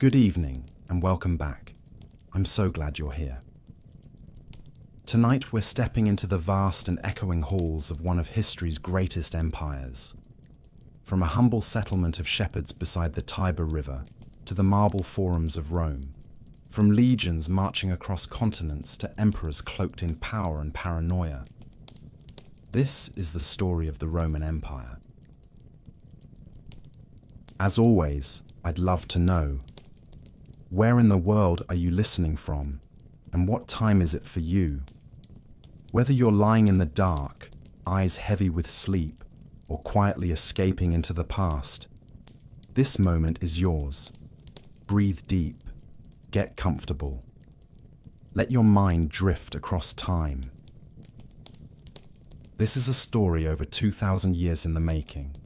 Good evening and welcome back. I'm so glad you're here. Tonight we're stepping into the vast and echoing halls of one of history's greatest empires. From a humble settlement of shepherds beside the Tiber River to the marble forums of Rome, from legions marching across continents to emperors cloaked in power and paranoia. This is the story of the Roman Empire. As always, I'd love to know, where in the world are you listening from, and what time is it for you? Whether you're lying in the dark, eyes heavy with sleep, or quietly escaping into the past, this moment is yours. Breathe deep, get comfortable. Let your mind drift across time. This is a story over 2,000 years in the making,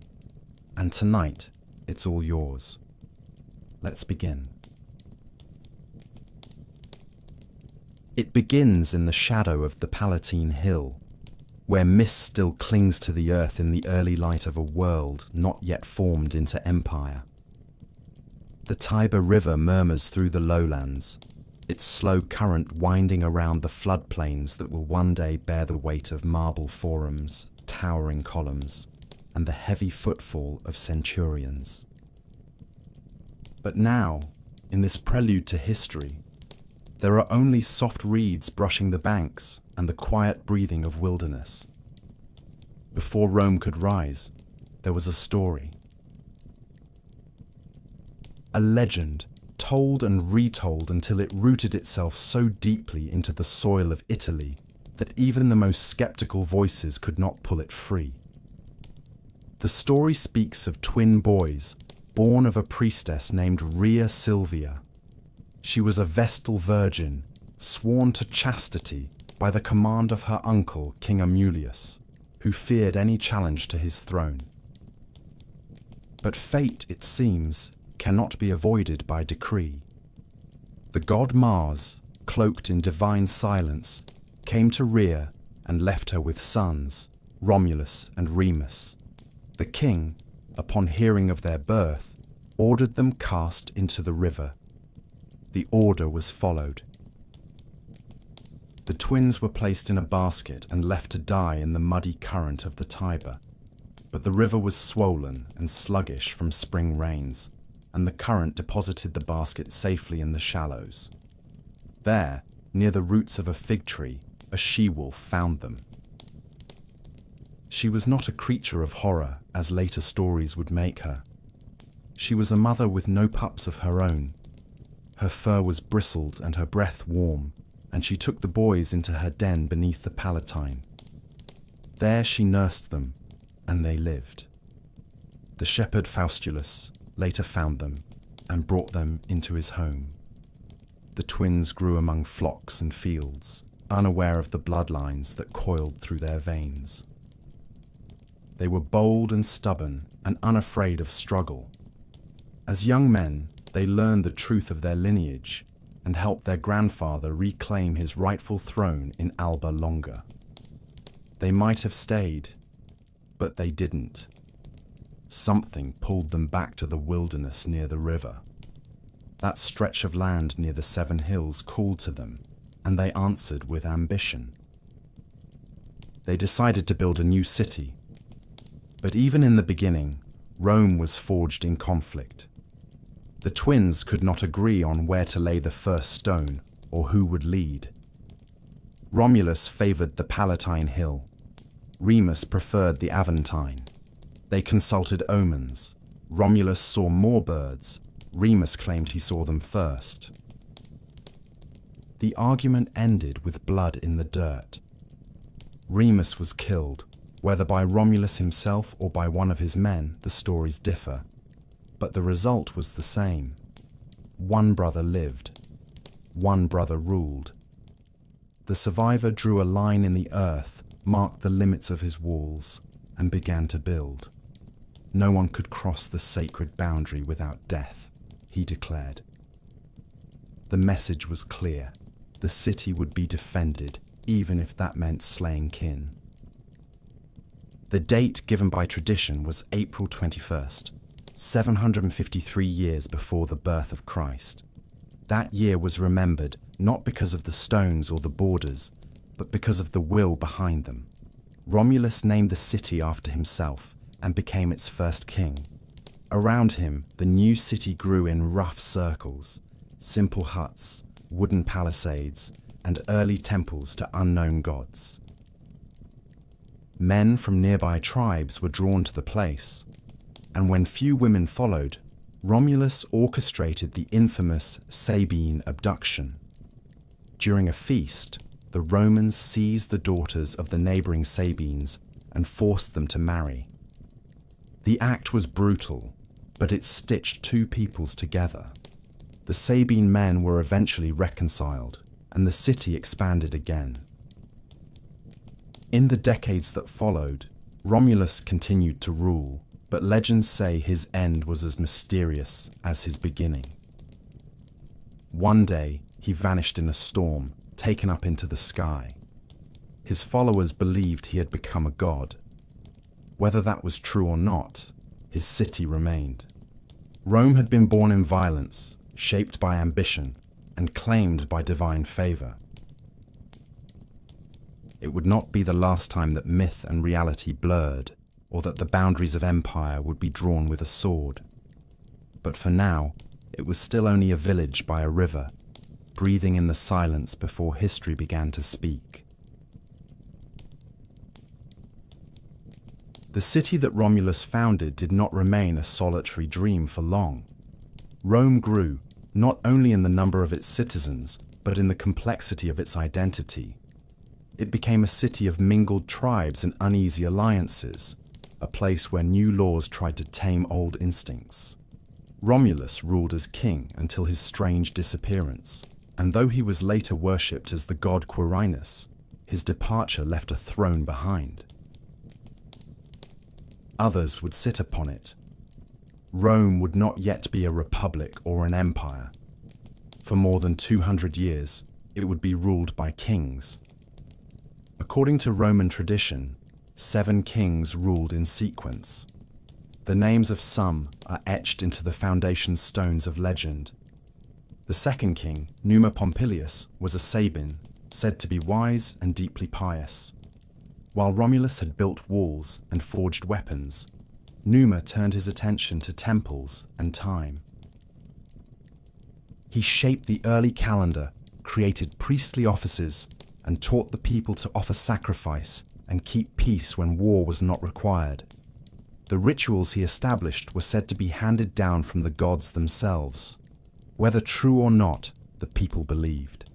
and tonight it's all yours. Let's begin. It begins in the shadow of the Palatine Hill, where mist still clings to the earth in the early light of a world not yet formed into empire. The Tiber River murmurs through the lowlands, its slow current winding around the floodplains that will one day bear the weight of marble forums, towering columns, and the heavy footfall of centurions. But now, in this prelude to history, there are only soft reeds brushing the banks and the quiet breathing of wilderness. Before Rome could rise, there was a story. A legend, told and retold until it rooted itself so deeply into the soil of Italy that even the most skeptical voices could not pull it free. The story speaks of twin boys, born of a priestess named Rhea Silvia. She was a Vestal virgin, sworn to chastity by the command of her uncle, King Aurelius, who feared any challenge to his throne. But fate, it seems, cannot be avoided by decree. The god Mars, cloaked in divine silence, came to Rhea and left her with sons, Romulus and Remus. The king, upon hearing of their birth, ordered them cast into the river. The order was followed. The twins were placed in a basket and left to die in the muddy current of the Tiber. But the river was swollen and sluggish from spring rains, and the current deposited the basket safely in the shallows. There, near the roots of a fig tree, a she-wolf found them. She was not a creature of horror, as later stories would make her. She was a mother with no pups of her own. Her fur was bristled and her breath warm, and she took the boys into her den beneath the Palatine. There she nursed them, and they lived. The shepherd Faustulus later found them and brought them into his home. The twins grew among flocks and fields, unaware of the bloodlines that coiled through their veins. They were bold and stubborn and unafraid of struggle. As young men, they learned the truth of their lineage and helped their grandfather reclaim his rightful throne in Alba Longa. They might have stayed, but they didn't. Something pulled them back to the wilderness near the river. That stretch of land near the 7 hills called to them, and they answered with ambition. They decided to build a new city. But even in the beginning, Rome was forged in conflict. The twins could not agree on where to lay the first stone or who would lead. Romulus favored the Palatine Hill. Remus preferred the Aventine. They consulted omens. Romulus saw more birds. Remus claimed he saw them first. The argument ended with blood in the dirt. Remus was killed, whether by Romulus himself or by one of his men, the stories differ. But the result was the same. One brother lived. One brother ruled. The survivor drew a line in the earth, marked the limits of his walls, and began to build. No one could cross the sacred boundary without death, he declared. The message was clear. The city would be defended, even if that meant slaying kin. The date given by tradition was April 21st, 753 years before the birth of Christ. That year was remembered not because of the stones or the borders, but because of the will behind them. Romulus named the city after himself and became its first king. Around him, the new city grew in rough circles, simple huts, wooden palisades, and early temples to unknown gods. Men from nearby tribes were drawn to the place, and when few women followed, Romulus orchestrated the infamous Sabine abduction. During a feast, the Romans seized the daughters of the neighboring Sabines and forced them to marry. The act was brutal, but it stitched two peoples together. The Sabine men were eventually reconciled, and the city expanded again. In the decades that followed, Romulus continued to rule, but legends say his end was as mysterious as his beginning. One day, he vanished in a storm, taken up into the sky. His followers believed he had become a god. Whether that was true or not, his city remained. Rome had been born in violence, shaped by ambition, and claimed by divine favor. It would not be the last time that myth and reality blurred, or that the boundaries of empire would be drawn with a sword. But for now, it was still only a village by a river, breathing in the silence before history began to speak. The city that Romulus founded did not remain a solitary dream for long. Rome grew, not only in the number of its citizens, but in the complexity of its identity. It became a city of mingled tribes and uneasy alliances, a place where new laws tried to tame old instincts. Romulus ruled as king until his strange disappearance, and though he was later worshipped as the god Quirinus, his departure left a throne behind. Others would sit upon it. Rome would not yet be a republic or an empire. For more than 200 years, it would be ruled by kings. According to Roman tradition, 7 kings ruled in sequence. The names of some are etched into the foundation stones of legend. The second king, Numa Pompilius, was a Sabine, said to be wise and deeply pious. While Romulus had built walls and forged weapons, Numa turned his attention to temples and time. He shaped the early calendar, created priestly offices, and taught the people to offer sacrifice and keep peace when war was not required. The rituals he established were said to be handed down from the gods themselves. Whether true or not, the people believed.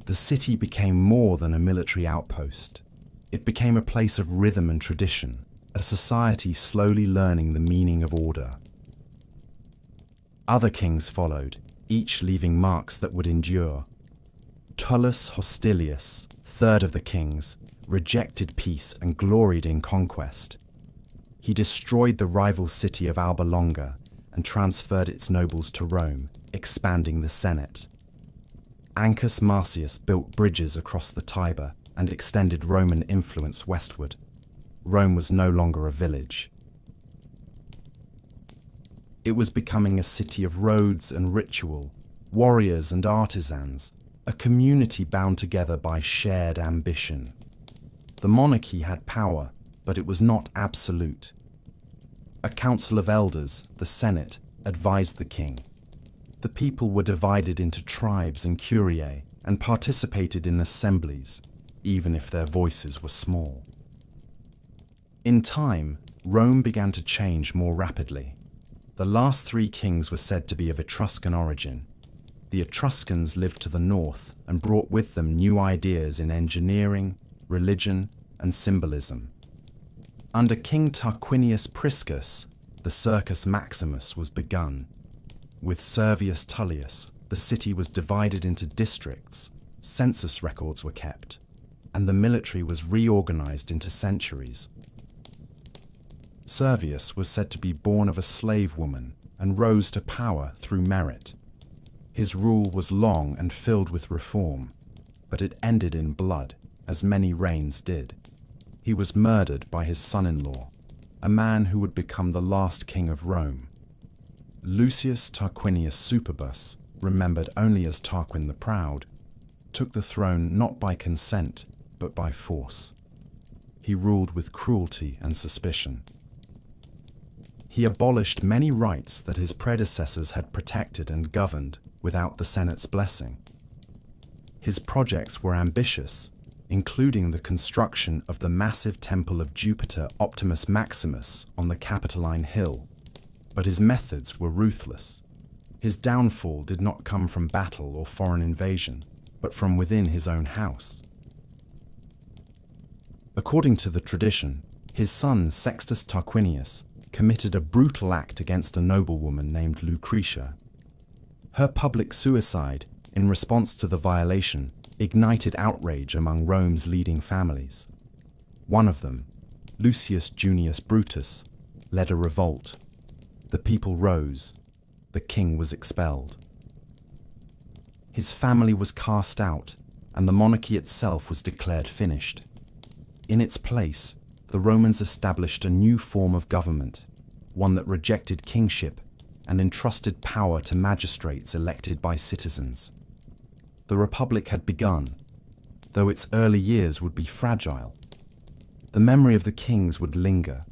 The city became more than a military outpost. It became a place of rhythm and tradition, a society slowly learning the meaning of order. Other kings followed, each leaving marks that would endure. Tullus Hostilius, third of the kings, rejected peace and gloried in conquest. He destroyed the rival city of Alba Longa and transferred its nobles to Rome, expanding the Senate. Ancus Marcius built bridges across the Tiber and extended Roman influence westward. Rome was no longer a village. It was becoming a city of roads and ritual, warriors and artisans, a community bound together by shared ambition. The monarchy had power, but it was not absolute. A council of elders, the Senate, advised the king. The people were divided into tribes and curiae and participated in assemblies, even if their voices were small. In time, Rome began to change more rapidly. The last 3 kings were said to be of Etruscan origin. The Etruscans lived to the north and brought with them new ideas in engineering, religion, and symbolism. Under King Tarquinius Priscus, the Circus Maximus was begun. With Servius Tullius, the city was divided into districts, census records were kept, and the military was reorganized into centuries. Servius was said to be born of a slave woman and rose to power through merit. His rule was long and filled with reform, but it ended in blood, as many reigns did. He was murdered by his son-in-law, a man who would become the last king of Rome, Lucius Tarquinius Superbus, remembered only as Tarquin the Proud, took the throne not by consent, but by force. He ruled with cruelty and suspicion. He abolished many rights that his predecessors had protected and governed without the Senate's blessing. His projects were ambitious, including the construction of the massive temple of Jupiter Optimus Maximus on the Capitoline Hill, but his methods were ruthless. His downfall did not come from battle or foreign invasion, but from within his own house. According to the tradition, his son Sextus Tarquinius committed a brutal act against a noblewoman named Lucretia. Her public suicide, in response to the violation, ignited outrage among Rome's leading families. One of them, Lucius Junius Brutus, led a revolt. The people rose. The king was expelled. His family was cast out, and the monarchy itself was declared finished. In its place, the Romans established a new form of government, one that rejected kingship and entrusted power to magistrates elected by citizens. The Republic had begun, though its early years would be fragile. The memory of the kings would linger,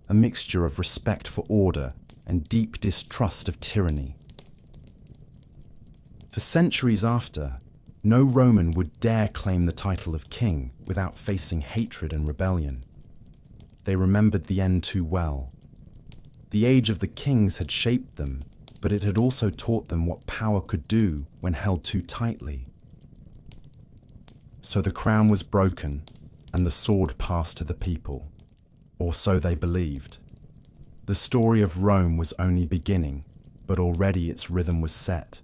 a mixture of respect for order and deep distrust of tyranny. For centuries after, no Roman would dare claim the title of king without facing hatred and rebellion. They remembered the end too well. The age of the kings had shaped them, but it had also taught them what power could do when held too tightly. So the crown was broken, and the sword passed to the people, or so they believed. The story of Rome was only beginning, but already its rhythm was set.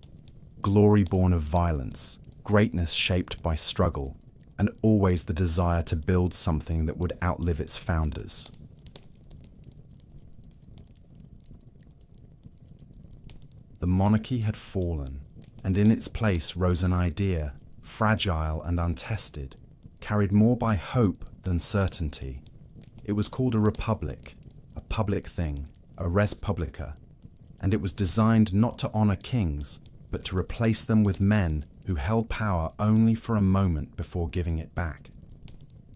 Glory born of violence, greatness shaped by struggle, and always the desire to build something that would outlive its founders. The monarchy had fallen, and in its place rose an idea, fragile and untested, carried more by hope than certainty. It was called a republic, a public thing, a res publica, and it was designed not to honor kings, but to replace them with men who held power only for a moment before giving it back.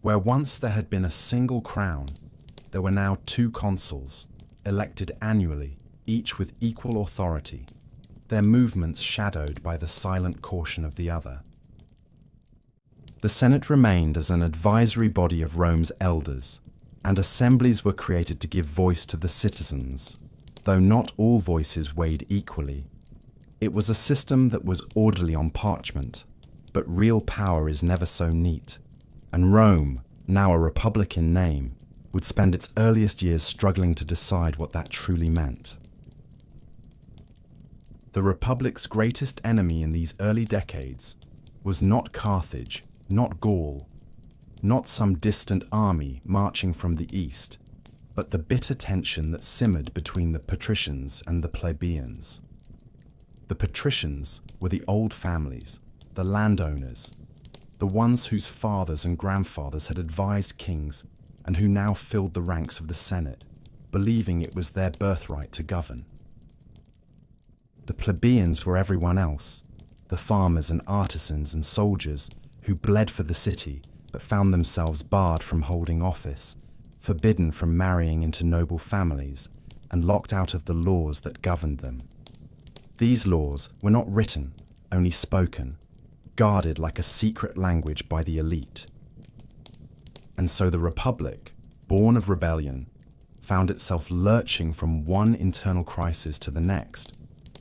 Where once there had been a single crown, there were now two consuls, elected annually, each with equal authority, their movements shadowed by the silent caution of the other. The Senate remained as an advisory body of Rome's elders, and assemblies were created to give voice to the citizens, though not all voices weighed equally. It was a system that was orderly on parchment, but real power is never so neat, and Rome, now a republic in name, would spend its earliest years struggling to decide what that truly meant. The Republic's greatest enemy in these early decades was not Carthage, not Gaul, not some distant army marching from the east, but the bitter tension that simmered between the patricians and the plebeians. The patricians were the old families, the landowners, the ones whose fathers and grandfathers had advised kings and who now filled the ranks of the Senate, believing it was their birthright to govern. The plebeians were everyone else, the farmers and artisans and soldiers who bled for the city but found themselves barred from holding office, forbidden from marrying into noble families, and locked out of the laws that governed them. These laws were not written, only spoken, guarded like a secret language by the elite. And so the Republic, born of rebellion, found itself lurching from one internal crisis to the next,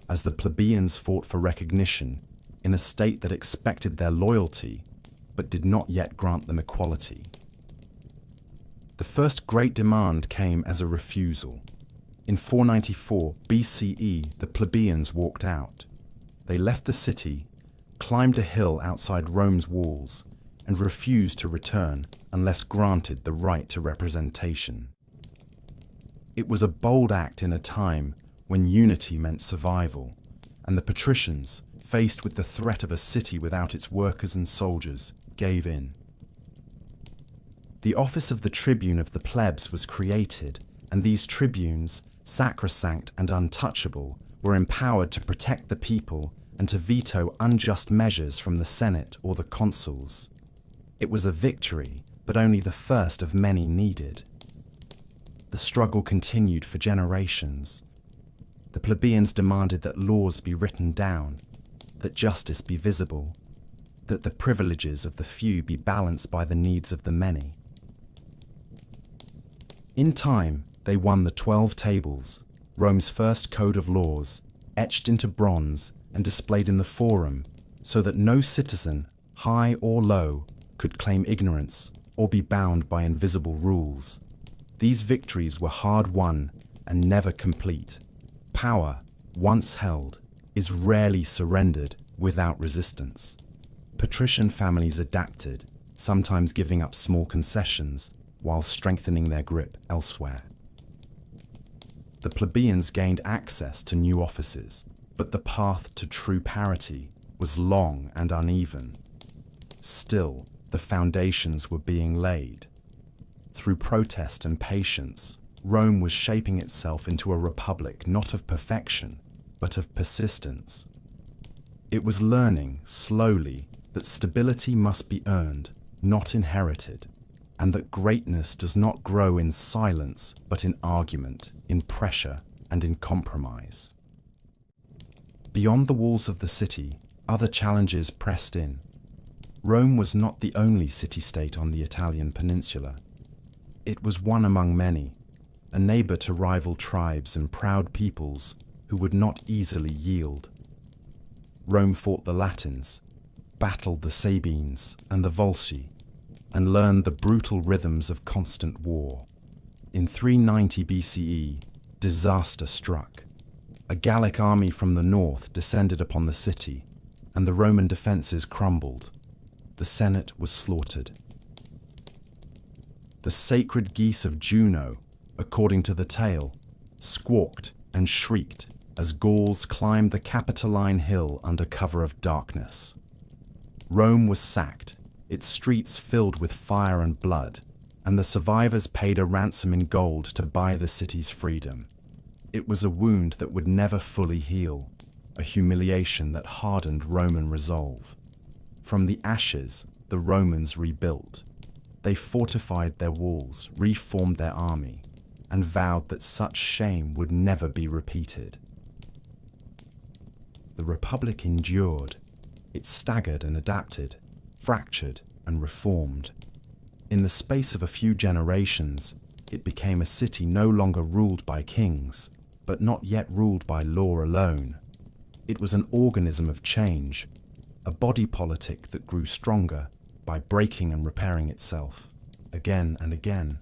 as the plebeians fought for recognition in a state that expected their loyalty, but did not yet grant them equality. The first great demand came as a refusal. In 494 BCE, the plebeians walked out. They left the city, climbed a hill outside Rome's walls, and refused to return unless granted the right to representation. It was a bold act in a time when unity meant survival, and the patricians, faced with the threat of a city without its workers and soldiers, gave in. The office of the tribune of the plebs was created, and these tribunes, sacrosanct and untouchable, were empowered to protect the people and to veto unjust measures from the Senate or the consuls. It was a victory, but only the first of many needed. The struggle continued for generations. The plebeians demanded that laws be written down, that justice be visible, that the privileges of the few be balanced by the needs of the many. In time, they won the 12 Tables, Rome's first code of laws, etched into bronze and displayed in the Forum, so that no citizen, high or low, could claim ignorance or be bound by invisible rules. These victories were hard-won and never complete. Power, once held, is rarely surrendered without resistance. Patrician families adapted, sometimes giving up small concessions while strengthening their grip elsewhere. The plebeians gained access to new offices, but the path to true parity was long and uneven. Still, the foundations were being laid. Through protest and patience, Rome was shaping itself into a republic not of perfection, but of persistence. It was learning, slowly, that stability must be earned, not inherited, and that greatness does not grow in silence, but in argument, in pressure, and in compromise. Beyond the walls of the city, other challenges pressed in. Rome was not the only city-state on the Italian peninsula. It was one among many, a neighbor to rival tribes and proud peoples who would not easily yield. Rome fought the Latins, battled the Sabines and the Volsci, and learned the brutal rhythms of constant war. In 390 BCE, disaster struck. A Gallic army from the north descended upon the city, and the Roman defenses crumbled. The Senate was slaughtered. The sacred geese of Juno, according to the tale, squawked and shrieked as Gauls climbed the Capitoline Hill under cover of darkness. Rome was sacked, its streets filled with fire and blood, and the survivors paid a ransom in gold to buy the city's freedom. It was a wound that would never fully heal, a humiliation that hardened Roman resolve. From the ashes, the Romans rebuilt. They fortified their walls, reformed their army, and vowed that such shame would never be repeated. The Republic endured. It staggered and adapted, fractured and reformed. In the space of a few generations, it became a city no longer ruled by kings, but not yet ruled by law alone. It was an organism of change, a body politic that grew stronger by breaking and repairing itself, again and again.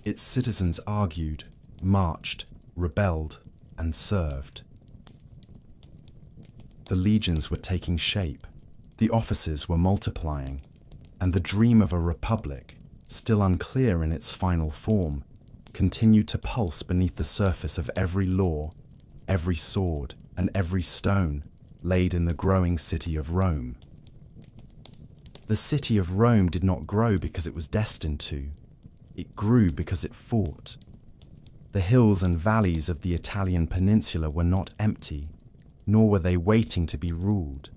Its citizens argued, marched, rebelled, and served. The legions were taking shape, the offices were multiplying, and the dream of a republic, still unclear in its final form, continued to pulse beneath the surface of every law, every sword, and every stone laid in the growing city of Rome. The city of Rome did not grow because it was destined to. It grew because it fought. The hills and valleys of the Italian peninsula were not empty, nor were they waiting to be ruled.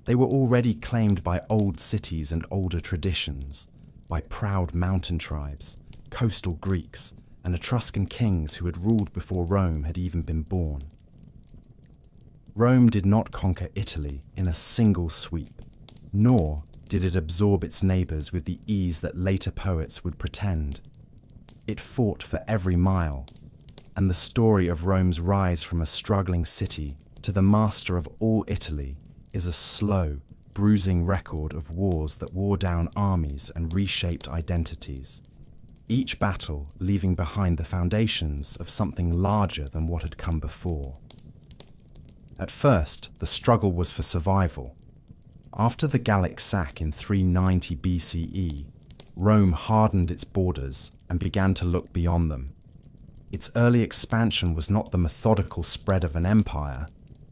They were already claimed by old cities and older traditions, by proud mountain tribes, coastal Greeks, and Etruscan kings who had ruled before Rome had even been born. Rome did not conquer Italy in a single sweep, nor did it absorb its neighbors with the ease that later poets would pretend. It fought for every mile, and the story of Rome's rise from a struggling city to the master of all Italy is a slow, bruising record of wars that wore down armies and reshaped identities, each battle leaving behind the foundations of something larger than what had come before. At first, the struggle was for survival. After the Gallic sack in 390 BCE, Rome hardened its borders and began to look beyond them. Its early expansion was not the methodical spread of an empire,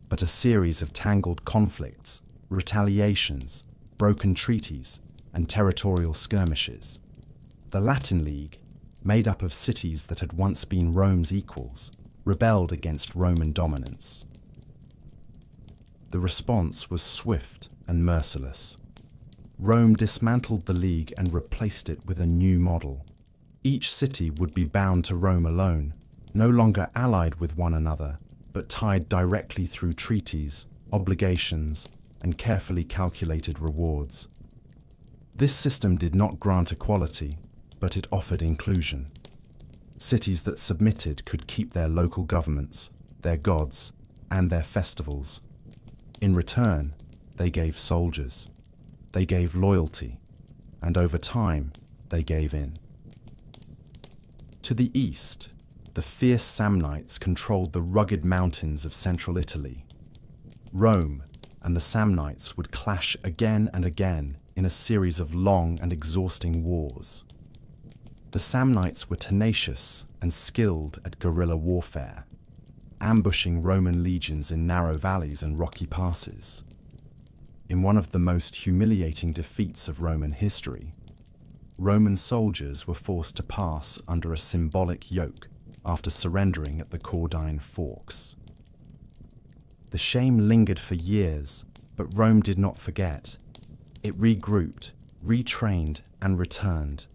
but a series of tangled conflicts, retaliations, broken treaties, and territorial skirmishes. The Latin League, made up of cities that had once been Rome's equals, rebelled against Roman dominance. The response was swift and merciless. Rome dismantled the League and replaced it with a new model. Each city would be bound to Rome alone, no longer allied with one another, but tied directly through treaties, obligations, and carefully calculated rewards. This system did not grant equality, but it offered inclusion. Cities that submitted could keep their local governments, their gods, and their festivals. In return, they gave soldiers. They gave loyalty, and over time, they gave in. To the east, the fierce Samnites controlled the rugged mountains of central Italy. Rome and the Samnites would clash again and again in a series of long and exhausting wars. The Samnites were tenacious and skilled at guerrilla warfare, ambushing Roman legions in narrow valleys and rocky passes. In one of the most humiliating defeats of Roman history, Roman soldiers were forced to pass under a symbolic yoke after surrendering at the Caudine Forks. The shame lingered for years, but Rome did not forget. It regrouped, retrained, and returned.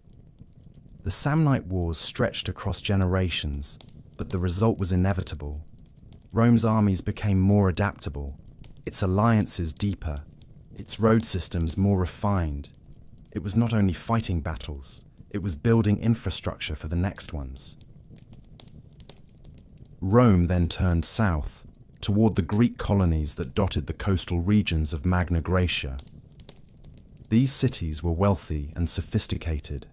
The Samnite Wars stretched across generations, but the result was inevitable. Rome's armies became more adaptable, its alliances deeper, its road systems more refined. It was not only fighting battles, it was building infrastructure for the next ones. Rome then turned south, toward the Greek colonies that dotted the coastal regions of Magna Graecia. These cities were wealthy and sophisticated,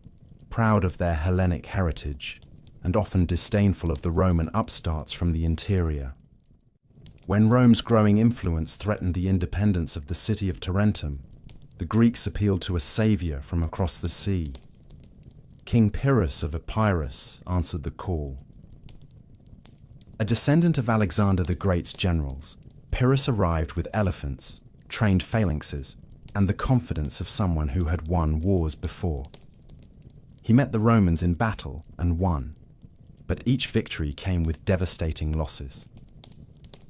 proud of their Hellenic heritage, and often disdainful of the Roman upstarts from the interior. When Rome's growing influence threatened the independence of the city of Tarentum, the Greeks appealed to a savior from across the sea. King Pyrrhus of Epirus answered the call. A descendant of Alexander the Great's generals, Pyrrhus arrived with elephants, trained phalanxes, and the confidence of someone who had won wars before. He met the Romans in battle and won, but each victory came with devastating losses.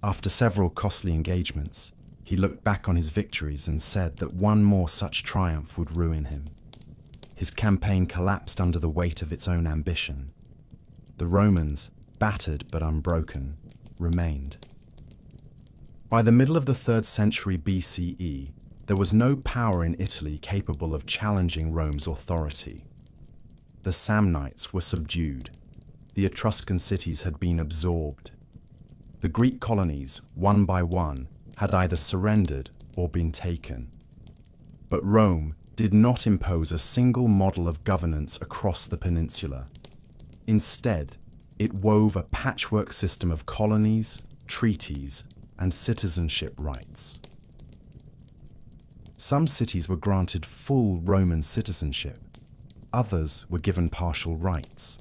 After several costly engagements, he looked back on his victories and said that one more such triumph would ruin him. His campaign collapsed under the weight of its own ambition. The Romans, battered but unbroken, remained. By the middle of the 3rd century BCE, there was no power in Italy capable of challenging Rome's authority. The Samnites were subdued. The Etruscan cities had been absorbed. The Greek colonies, one by one, had either surrendered or been taken. But Rome did not impose a single model of governance across the peninsula. Instead, it wove a patchwork system of colonies, treaties, and citizenship rights. Some cities were granted full Roman citizenship. Others were given partial rights.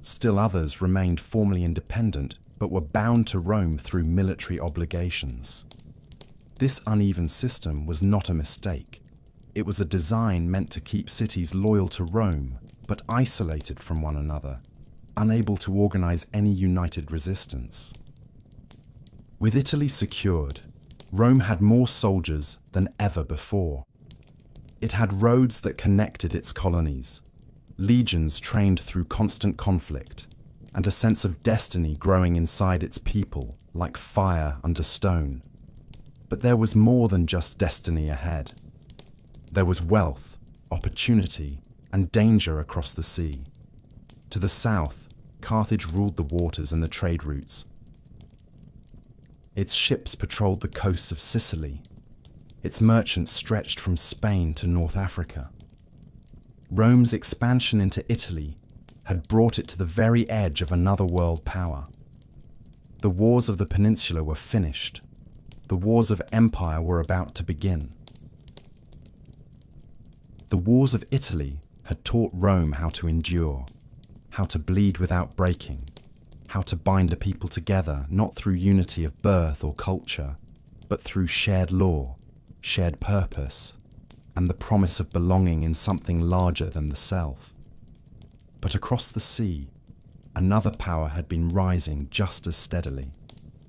Still others remained formally independent but were bound to Rome through military obligations. This uneven system was not a mistake. It was a design meant to keep cities loyal to Rome, but isolated from one another, unable to organize any united resistance. With Italy secured, Rome had more soldiers than ever before. It had roads that connected its colonies, legions trained through constant conflict, and a sense of destiny growing inside its people, like fire under stone. But there was more than just destiny ahead. There was wealth, opportunity, and danger across the sea. To the south, Carthage ruled the waters and the trade routes. Its ships patrolled the coasts of Sicily. Its merchants stretched from Spain to North Africa. Rome's expansion into Italy had brought it to the very edge of another world power. The wars of the peninsula were finished. The wars of empire were about to begin. The wars of Italy had taught Rome how to endure, how to bleed without breaking, how to bind a people together not through unity of birth or culture, but through shared law, shared purpose, and the promise of belonging in something larger than the self. But across the sea, another power had been rising just as steadily,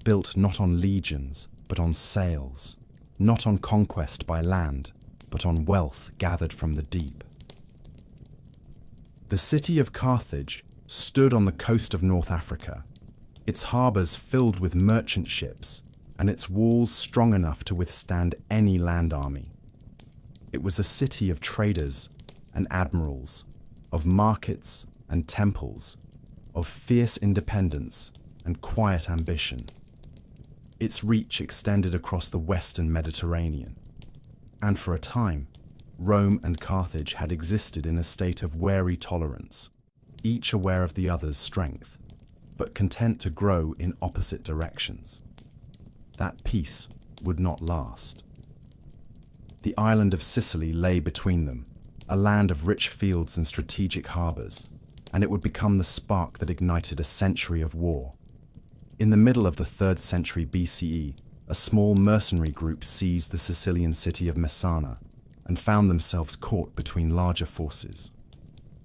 built not on legions, but on sails, not on conquest by land, but on wealth gathered from the deep. The city of Carthage stood on the coast of North Africa, its harbours filled with merchant ships, and its walls strong enough to withstand any land army. It was a city of traders and admirals, of markets and temples, of fierce independence and quiet ambition. Its reach extended across the western Mediterranean, and for a time, Rome and Carthage had existed in a state of wary tolerance, each aware of the other's strength, but content to grow in opposite directions. That peace would not last. The island of Sicily lay between them, a land of rich fields and strategic harbours, and it would become the spark that ignited a century of war. In the middle of the 3rd century BCE, a small mercenary group seized the Sicilian city of Messana and found themselves caught between larger forces.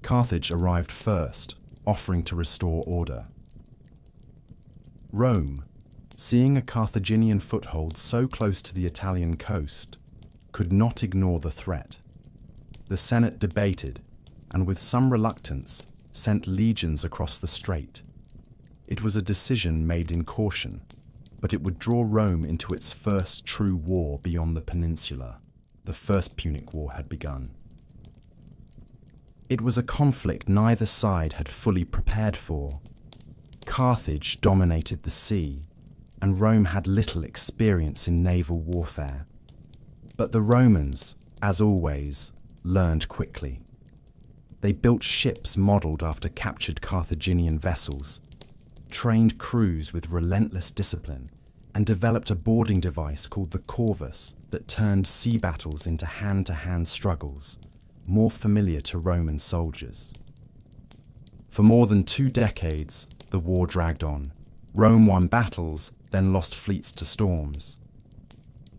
Carthage arrived first, offering to restore order. Rome, seeing a Carthaginian foothold so close to the Italian coast, could not ignore the threat. The Senate debated, and with some reluctance, sent legions across the strait. It was a decision made in caution, but it would draw Rome into its first true war beyond the peninsula. The First Punic War had begun. It was a conflict neither side had fully prepared for. Carthage dominated the sea, and Rome had little experience in naval warfare. But the Romans, as always, learned quickly. They built ships modelled after captured Carthaginian vessels, trained crews with relentless discipline, and developed a boarding device called the corvus that turned sea battles into hand-to-hand struggles, more familiar to Roman soldiers. For more than 2 decades, the war dragged on. Rome won battles, then lost fleets to storms.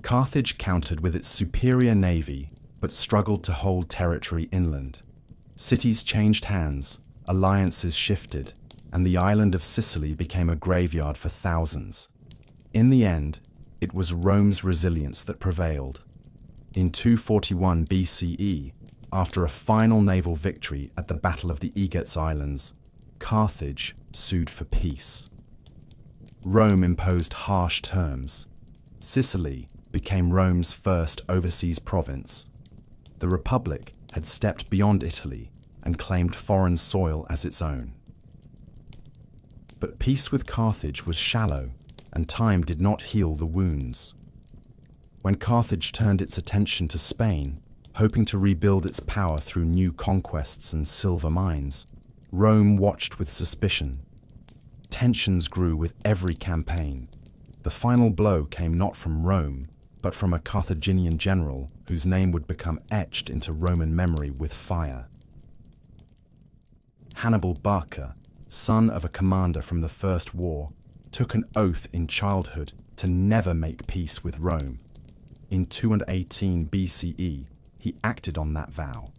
Carthage countered with its superior navy, but struggled to hold territory inland. Cities changed hands, alliances shifted, and the island of Sicily became a graveyard for thousands. In the end, it was Rome's resilience that prevailed. In 241 BCE, after a final naval victory at the Battle of the Aegates Islands, Carthage sued for peace. Rome imposed harsh terms. Sicily became Rome's first overseas province. The Republic had stepped beyond Italy and claimed foreign soil as its own. But peace with Carthage was shallow, and time did not heal the wounds. When Carthage turned its attention to Spain, hoping to rebuild its power through new conquests and silver mines, Rome watched with suspicion. Tensions grew with every campaign. The final blow came not from Rome, but from a Carthaginian general whose name would become etched into Roman memory with fire. Hannibal Barca, son of a commander from the First War, took an oath in childhood to never make peace with Rome. In 218 BCE, he acted on that vow.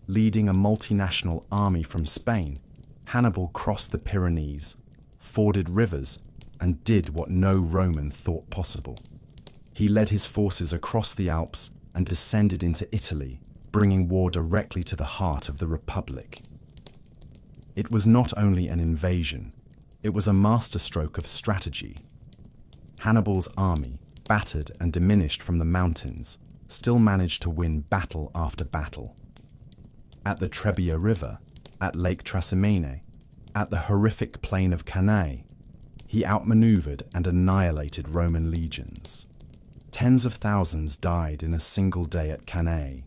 Leading a multinational army from Spain, Hannibal crossed the Pyrenees, forded rivers, and did what no Roman thought possible. He led his forces across the Alps and descended into Italy, bringing war directly to the heart of the Republic. It was not only an invasion, it was a masterstroke of strategy. Hannibal's army, battered and diminished from the mountains, still managed to win battle after battle. At the Trebia River, at Lake Trasimene, at the horrific plain of Cannae, he outmaneuvered and annihilated Roman legions. Tens of thousands died in a single day at Cannae,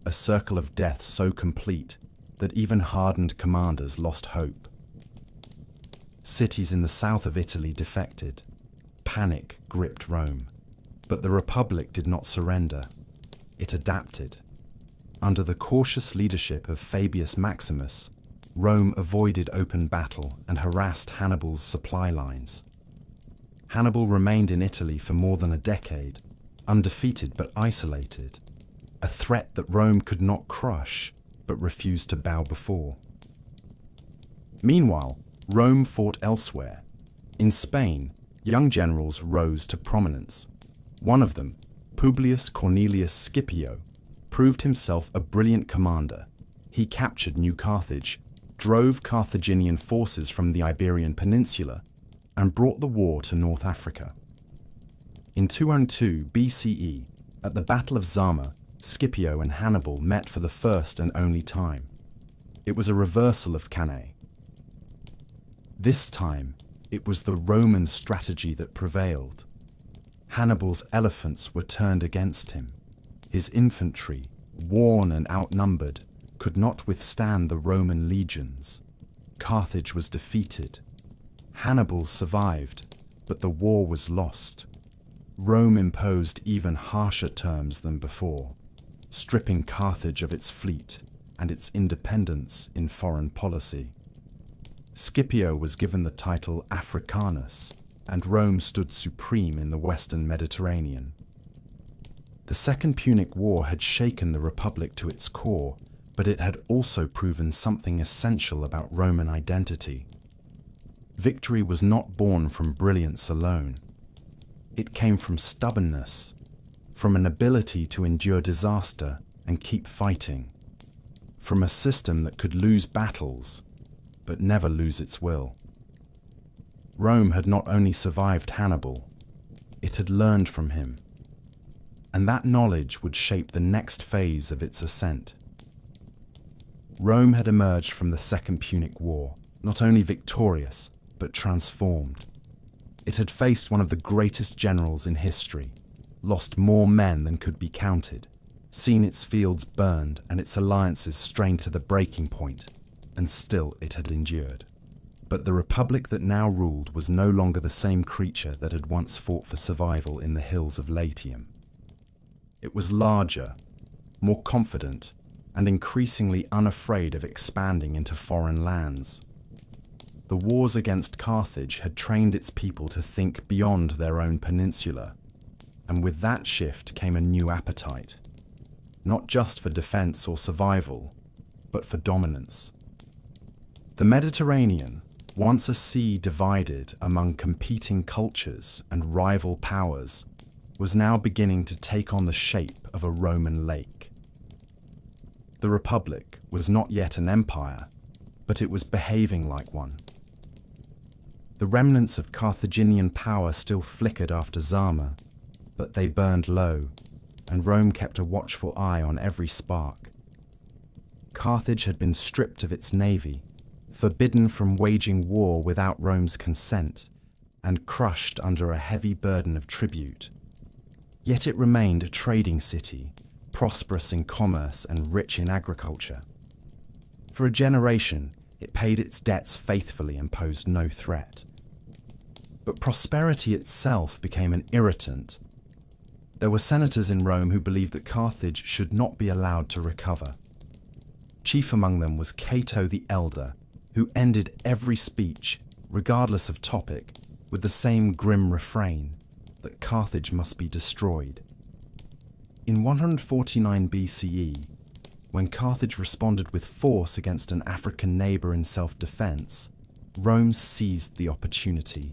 a circle of death so complete that even hardened commanders lost hope. Cities in the south of Italy defected. Panic gripped Rome. But the Republic did not surrender. It adapted. Under the cautious leadership of Fabius Maximus, Rome avoided open battle and harassed Hannibal's supply lines. Hannibal remained in Italy for more than a decade, undefeated but isolated, a threat that Rome could not crush but refused to bow before. Meanwhile, Rome fought elsewhere. In Spain, young generals rose to prominence. One of them, Publius Cornelius Scipio, proved himself a brilliant commander. He captured New Carthage, drove Carthaginian forces from the Iberian Peninsula, and brought the war to North Africa. In 202 BCE, at the Battle of Zama, Scipio and Hannibal met for the first and only time. It was a reversal of Cannae. This time, it was the Roman strategy that prevailed. Hannibal's elephants were turned against him. His infantry, worn and outnumbered, could not withstand the Roman legions. Carthage was defeated. Hannibal survived, but the war was lost. Rome imposed even harsher terms than before, stripping Carthage of its fleet and its independence in foreign policy. Scipio was given the title Africanus, and Rome stood supreme in the Western Mediterranean. The Second Punic War had shaken the Republic to its core, but it had also proven something essential about Roman identity. Victory was not born from brilliance alone. It came from stubbornness, from an ability to endure disaster and keep fighting, from a system that could lose battles, but never lose its will. Rome had not only survived Hannibal, it had learned from him, and that knowledge would shape the next phase of its ascent. Rome had emerged from the Second Punic War, not only victorious, but transformed. It had faced one of the greatest generals in history, lost more men than could be counted, seen its fields burned and its alliances strained to the breaking point, and still it had endured. But the republic that now ruled was no longer the same creature that had once fought for survival in the hills of Latium. It was larger, more confident, and increasingly unafraid of expanding into foreign lands. The wars against Carthage had trained its people to think beyond their own peninsula, and with that shift came a new appetite, not just for defense or survival, but for dominance. The Mediterranean, once a sea divided among competing cultures and rival powers, was now beginning to take on the shape of a Roman lake. The Republic was not yet an empire, but it was behaving like one. The remnants of Carthaginian power still flickered after Zama, but they burned low, and Rome kept a watchful eye on every spark. Carthage had been stripped of its navy, forbidden from waging war without Rome's consent, and crushed under a heavy burden of tribute. Yet it remained a trading city, prosperous in commerce and rich in agriculture. For a generation, it paid its debts faithfully and posed no threat. But prosperity itself became an irritant. There were senators in Rome who believed that Carthage should not be allowed to recover. Chief among them was Cato the Elder, who ended every speech, regardless of topic, with the same grim refrain, that Carthage must be destroyed. In 149 BCE, when Carthage responded with force against an African neighbor in self-defense, Rome seized the opportunity.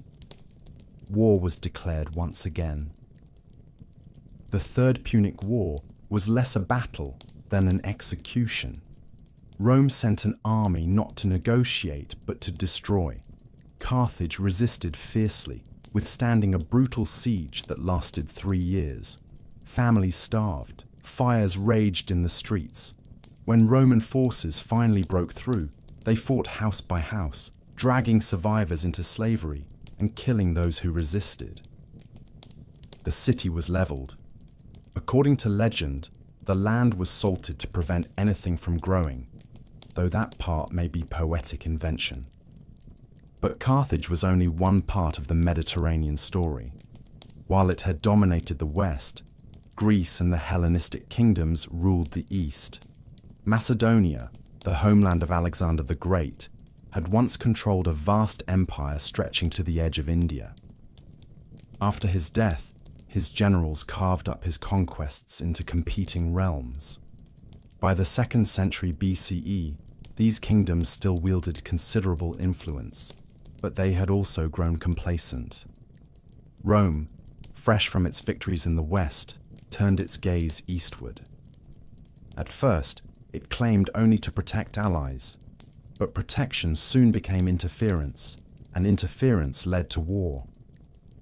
War was declared once again. The Third Punic War was less a battle than an execution. Rome sent an army not to negotiate but to destroy. Carthage resisted fiercely, withstanding a brutal siege that lasted 3 years. Families starved, fires raged in the streets. When Roman forces finally broke through, they fought house by house, dragging survivors into slavery and killing those who resisted. The city was leveled. According to legend, the land was salted to prevent anything from growing, though that part may be poetic invention. But Carthage was only one part of the Mediterranean story. While it had dominated the West, Greece and the Hellenistic kingdoms ruled the East. Macedonia, the homeland of Alexander the Great, had once controlled a vast empire stretching to the edge of India. After his death, his generals carved up his conquests into competing realms. By the 2nd century BCE, these kingdoms still wielded considerable influence, but they had also grown complacent. Rome, fresh from its victories in the West, turned its gaze eastward. At first, it claimed only to protect allies, but protection soon became interference, and interference led to war.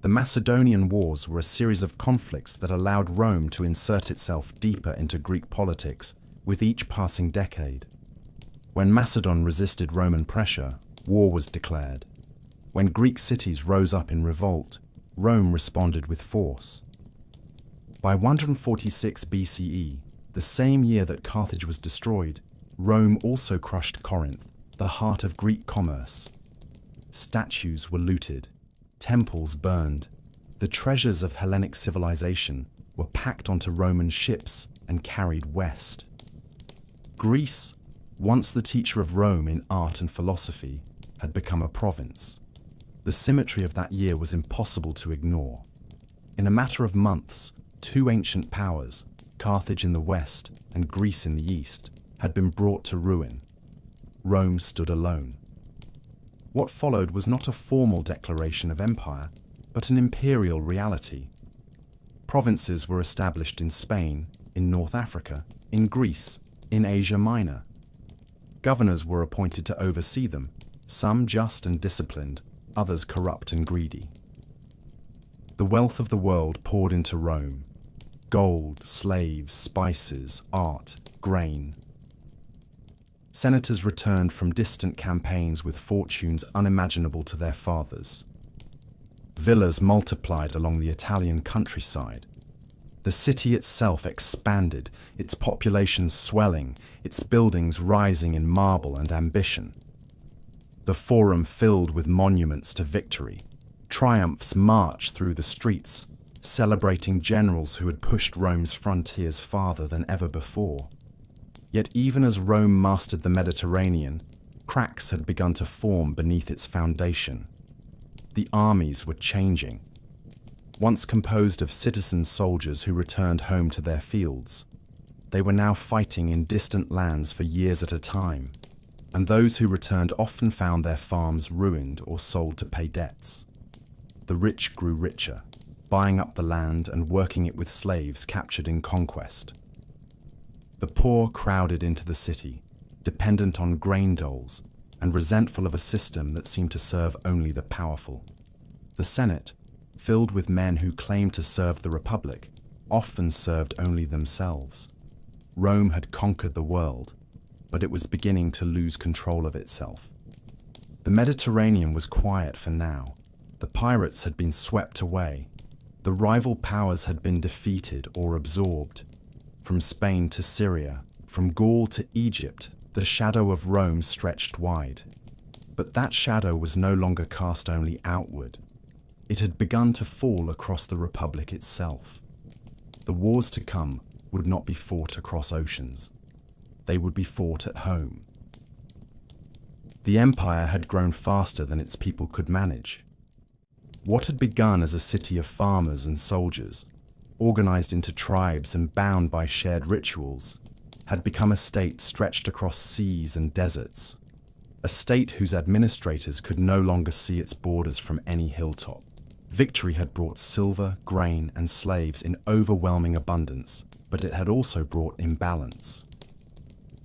The Macedonian Wars were a series of conflicts that allowed Rome to insert itself deeper into Greek politics with each passing decade. When Macedon resisted Roman pressure, war was declared. When Greek cities rose up in revolt, Rome responded with force. By 146 BCE, the same year that Carthage was destroyed, Rome also crushed Corinth, the heart of Greek commerce. Statues were looted, temples burned. The treasures of Hellenic civilization were packed onto Roman ships and carried west. Greece, once the teacher of Rome in art and philosophy, had become a province. The symmetry of that year was impossible to ignore. In a matter of months, two ancient powers, Carthage in the west and Greece in the east, had been brought to ruin. Rome stood alone. What followed was not a formal declaration of empire, but an imperial reality. Provinces were established in Spain, in North Africa, in Greece, in Asia Minor. Governors were appointed to oversee them, some just and disciplined, others corrupt and greedy. The wealth of the world poured into Rome: gold, slaves, spices, art, grain. Senators returned from distant campaigns with fortunes unimaginable to their fathers. Villas multiplied along the Italian countryside. The city itself expanded, its population swelling, its buildings rising in marble and ambition. The Forum filled with monuments to victory. Triumphs marched through the streets, celebrating generals who had pushed Rome's frontiers farther than ever before. Yet even as Rome mastered the Mediterranean, cracks had begun to form beneath its foundation. The armies were changing. Once composed of citizen soldiers who returned home to their fields, they were now fighting in distant lands for years at a time, and those who returned often found their farms ruined or sold to pay debts. The rich grew richer, buying up the land and working it with slaves captured in conquest. The poor crowded into the city, dependent on grain doles and resentful of a system that seemed to serve only the powerful. The Senate, filled with men who claimed to serve the Republic, often served only themselves. Rome had conquered the world, but it was beginning to lose control of itself. The Mediterranean was quiet for now. The pirates had been swept away. The rival powers had been defeated or absorbed. From Spain to Syria, from Gaul to Egypt, the shadow of Rome stretched wide. But that shadow was no longer cast only outward. It had begun to fall across the Republic itself. The wars to come would not be fought across oceans. They would be fought at home. The empire had grown faster than its people could manage. What had begun as a city of farmers and soldiers, organized into tribes and bound by shared rituals, had become a state stretched across seas and deserts. A state whose administrators could no longer see its borders from any hilltop. Victory had brought silver, grain, and slaves in overwhelming abundance, but it had also brought imbalance.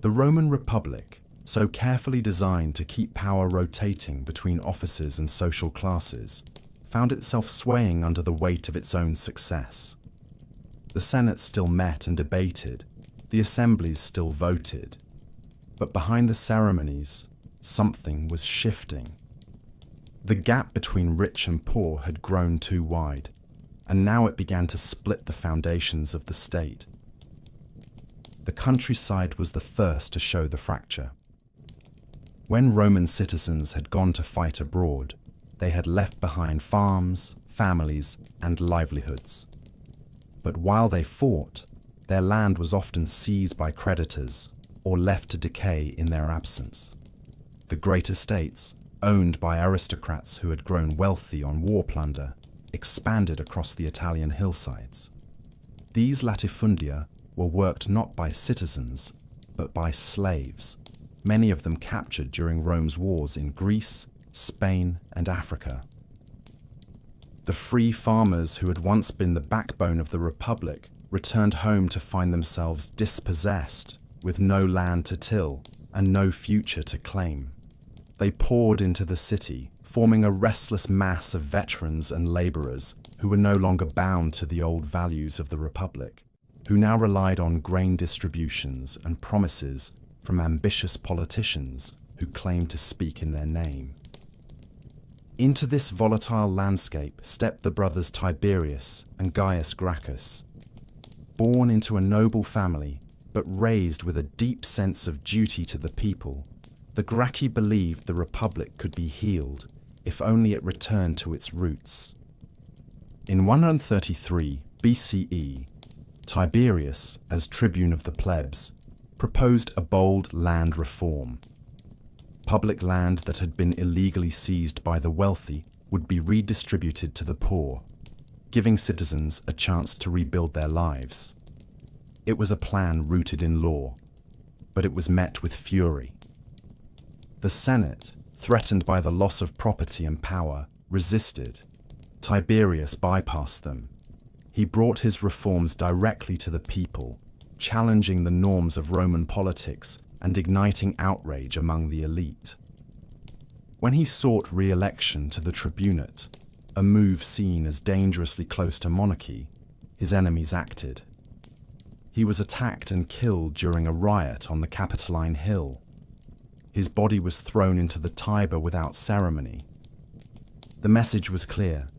The Roman Republic, so carefully designed to keep power rotating between offices and social classes, found itself swaying under the weight of its own success. The Senate still met and debated, the assemblies still voted, but behind the ceremonies, something was shifting. The gap between rich and poor had grown too wide, and now it began to split the foundations of the state. The countryside was the first to show the fracture. When Roman citizens had gone to fight abroad, they had left behind farms, families, and livelihoods. But while they fought, their land was often seized by creditors or left to decay in their absence. The great estates, owned by aristocrats who had grown wealthy on war plunder, expanded across the Italian hillsides. These latifundia were worked not by citizens, but by slaves, many of them captured during Rome's wars in Greece, Spain, and Africa. The free farmers who had once been the backbone of the Republic returned home to find themselves dispossessed, with no land to till and no future to claim. They poured into the city, forming a restless mass of veterans and laborers who were no longer bound to the old values of the Republic, who now relied on grain distributions and promises from ambitious politicians who claimed to speak in their name. Into this volatile landscape stepped the brothers Tiberius and Gaius Gracchus. Born into a noble family, but raised with a deep sense of duty to the people, the Gracchi believed the Republic could be healed if only it returned to its roots. In 133 BCE, Tiberius, as tribune of the plebs, proposed a bold land reform. Public land that had been illegally seized by the wealthy would be redistributed to the poor, giving citizens a chance to rebuild their lives. It was a plan rooted in law, but it was met with fury. The Senate, threatened by the loss of property and power, resisted. Tiberius bypassed them. He brought his reforms directly to the people, challenging the norms of Roman politics and igniting outrage among the elite. When he sought re-election to the tribunate, a move seen as dangerously close to monarchy, his enemies acted. He was attacked and killed during a riot on the Capitoline Hill. His body was thrown into the Tiber without ceremony. The message was clear.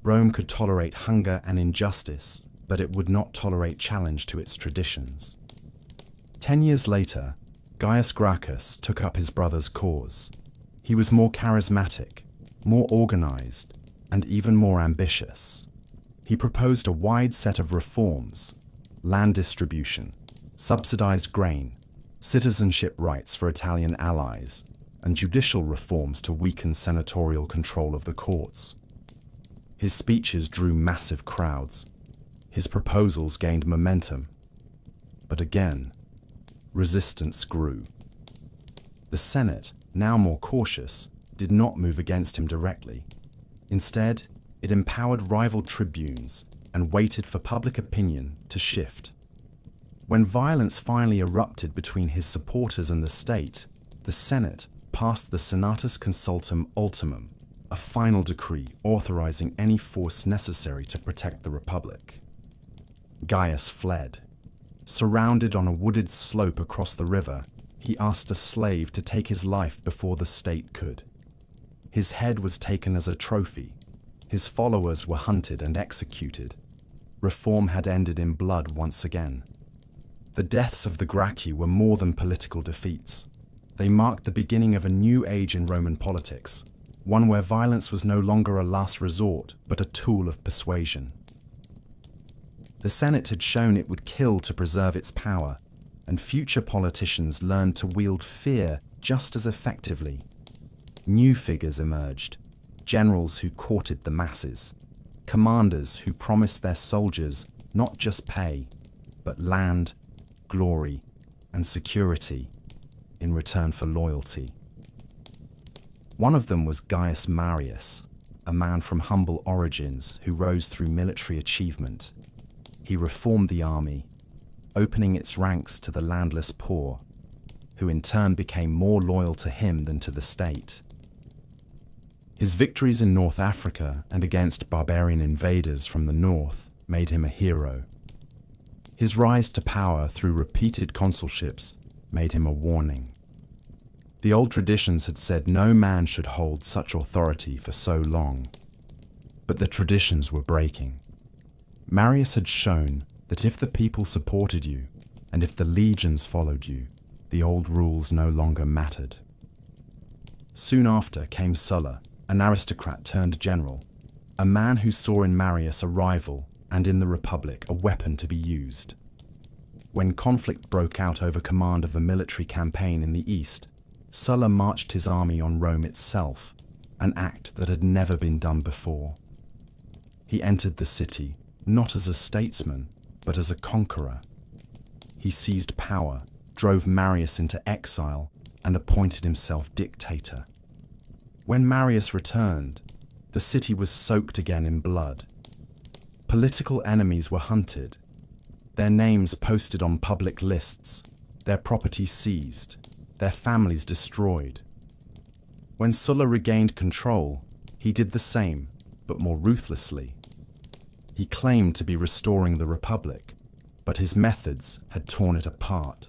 Rome could tolerate hunger and injustice, but it would not tolerate challenge to its traditions. 10 years later, Gaius Gracchus took up his brother's cause. He was more charismatic, more organized, and even more ambitious. He proposed a wide set of reforms: land distribution, subsidized grain, citizenship rights for Italian allies, and judicial reforms to weaken senatorial control of the courts. His speeches drew massive crowds. His proposals gained momentum. But again, resistance grew. The Senate, now more cautious, did not move against him directly. Instead, it empowered rival tribunes and waited for public opinion to shift. When violence finally erupted between his supporters and the state, the Senate passed the Senatus Consultum Ultimum, a final decree authorizing any force necessary to protect the Republic. Gaius fled. Surrounded on a wooded slope across the river, he asked a slave to take his life before the state could. His head was taken as a trophy. His followers were hunted and executed. Reform had ended in blood once again. The deaths of the Gracchi were more than political defeats. They marked the beginning of a new age in Roman politics, one where violence was no longer a last resort, but a tool of persuasion. The Senate had shown it would kill to preserve its power, and future politicians learned to wield fear just as effectively. New figures emerged, generals who courted the masses, commanders who promised their soldiers not just pay, but land, glory, and security in return for loyalty. One of them was Gaius Marius, a man from humble origins who rose through military achievement. He reformed the army, opening its ranks to the landless poor, who in turn became more loyal to him than to the state. His victories in North Africa and against barbarian invaders from the north made him a hero. His rise to power through repeated consulships made him a warning. The old traditions had said no man should hold such authority for so long, but the traditions were breaking. Marius had shown that if the people supported you, and if the legions followed you, the old rules no longer mattered. Soon after came Sulla, an aristocrat turned general, a man who saw in Marius a rival and in the Republic a weapon to be used. When conflict broke out over command of a military campaign in the east, Sulla marched his army on Rome itself, an act that had never been done before. He entered the city, not as a statesman, but as a conqueror. He seized power, drove Marius into exile, and appointed himself dictator. When Marius returned, the city was soaked again in blood. Political enemies were hunted, their names posted on public lists, their property seized, their families destroyed. When Sulla regained control, he did the same, but more ruthlessly. He claimed to be restoring the Republic, but his methods had torn it apart.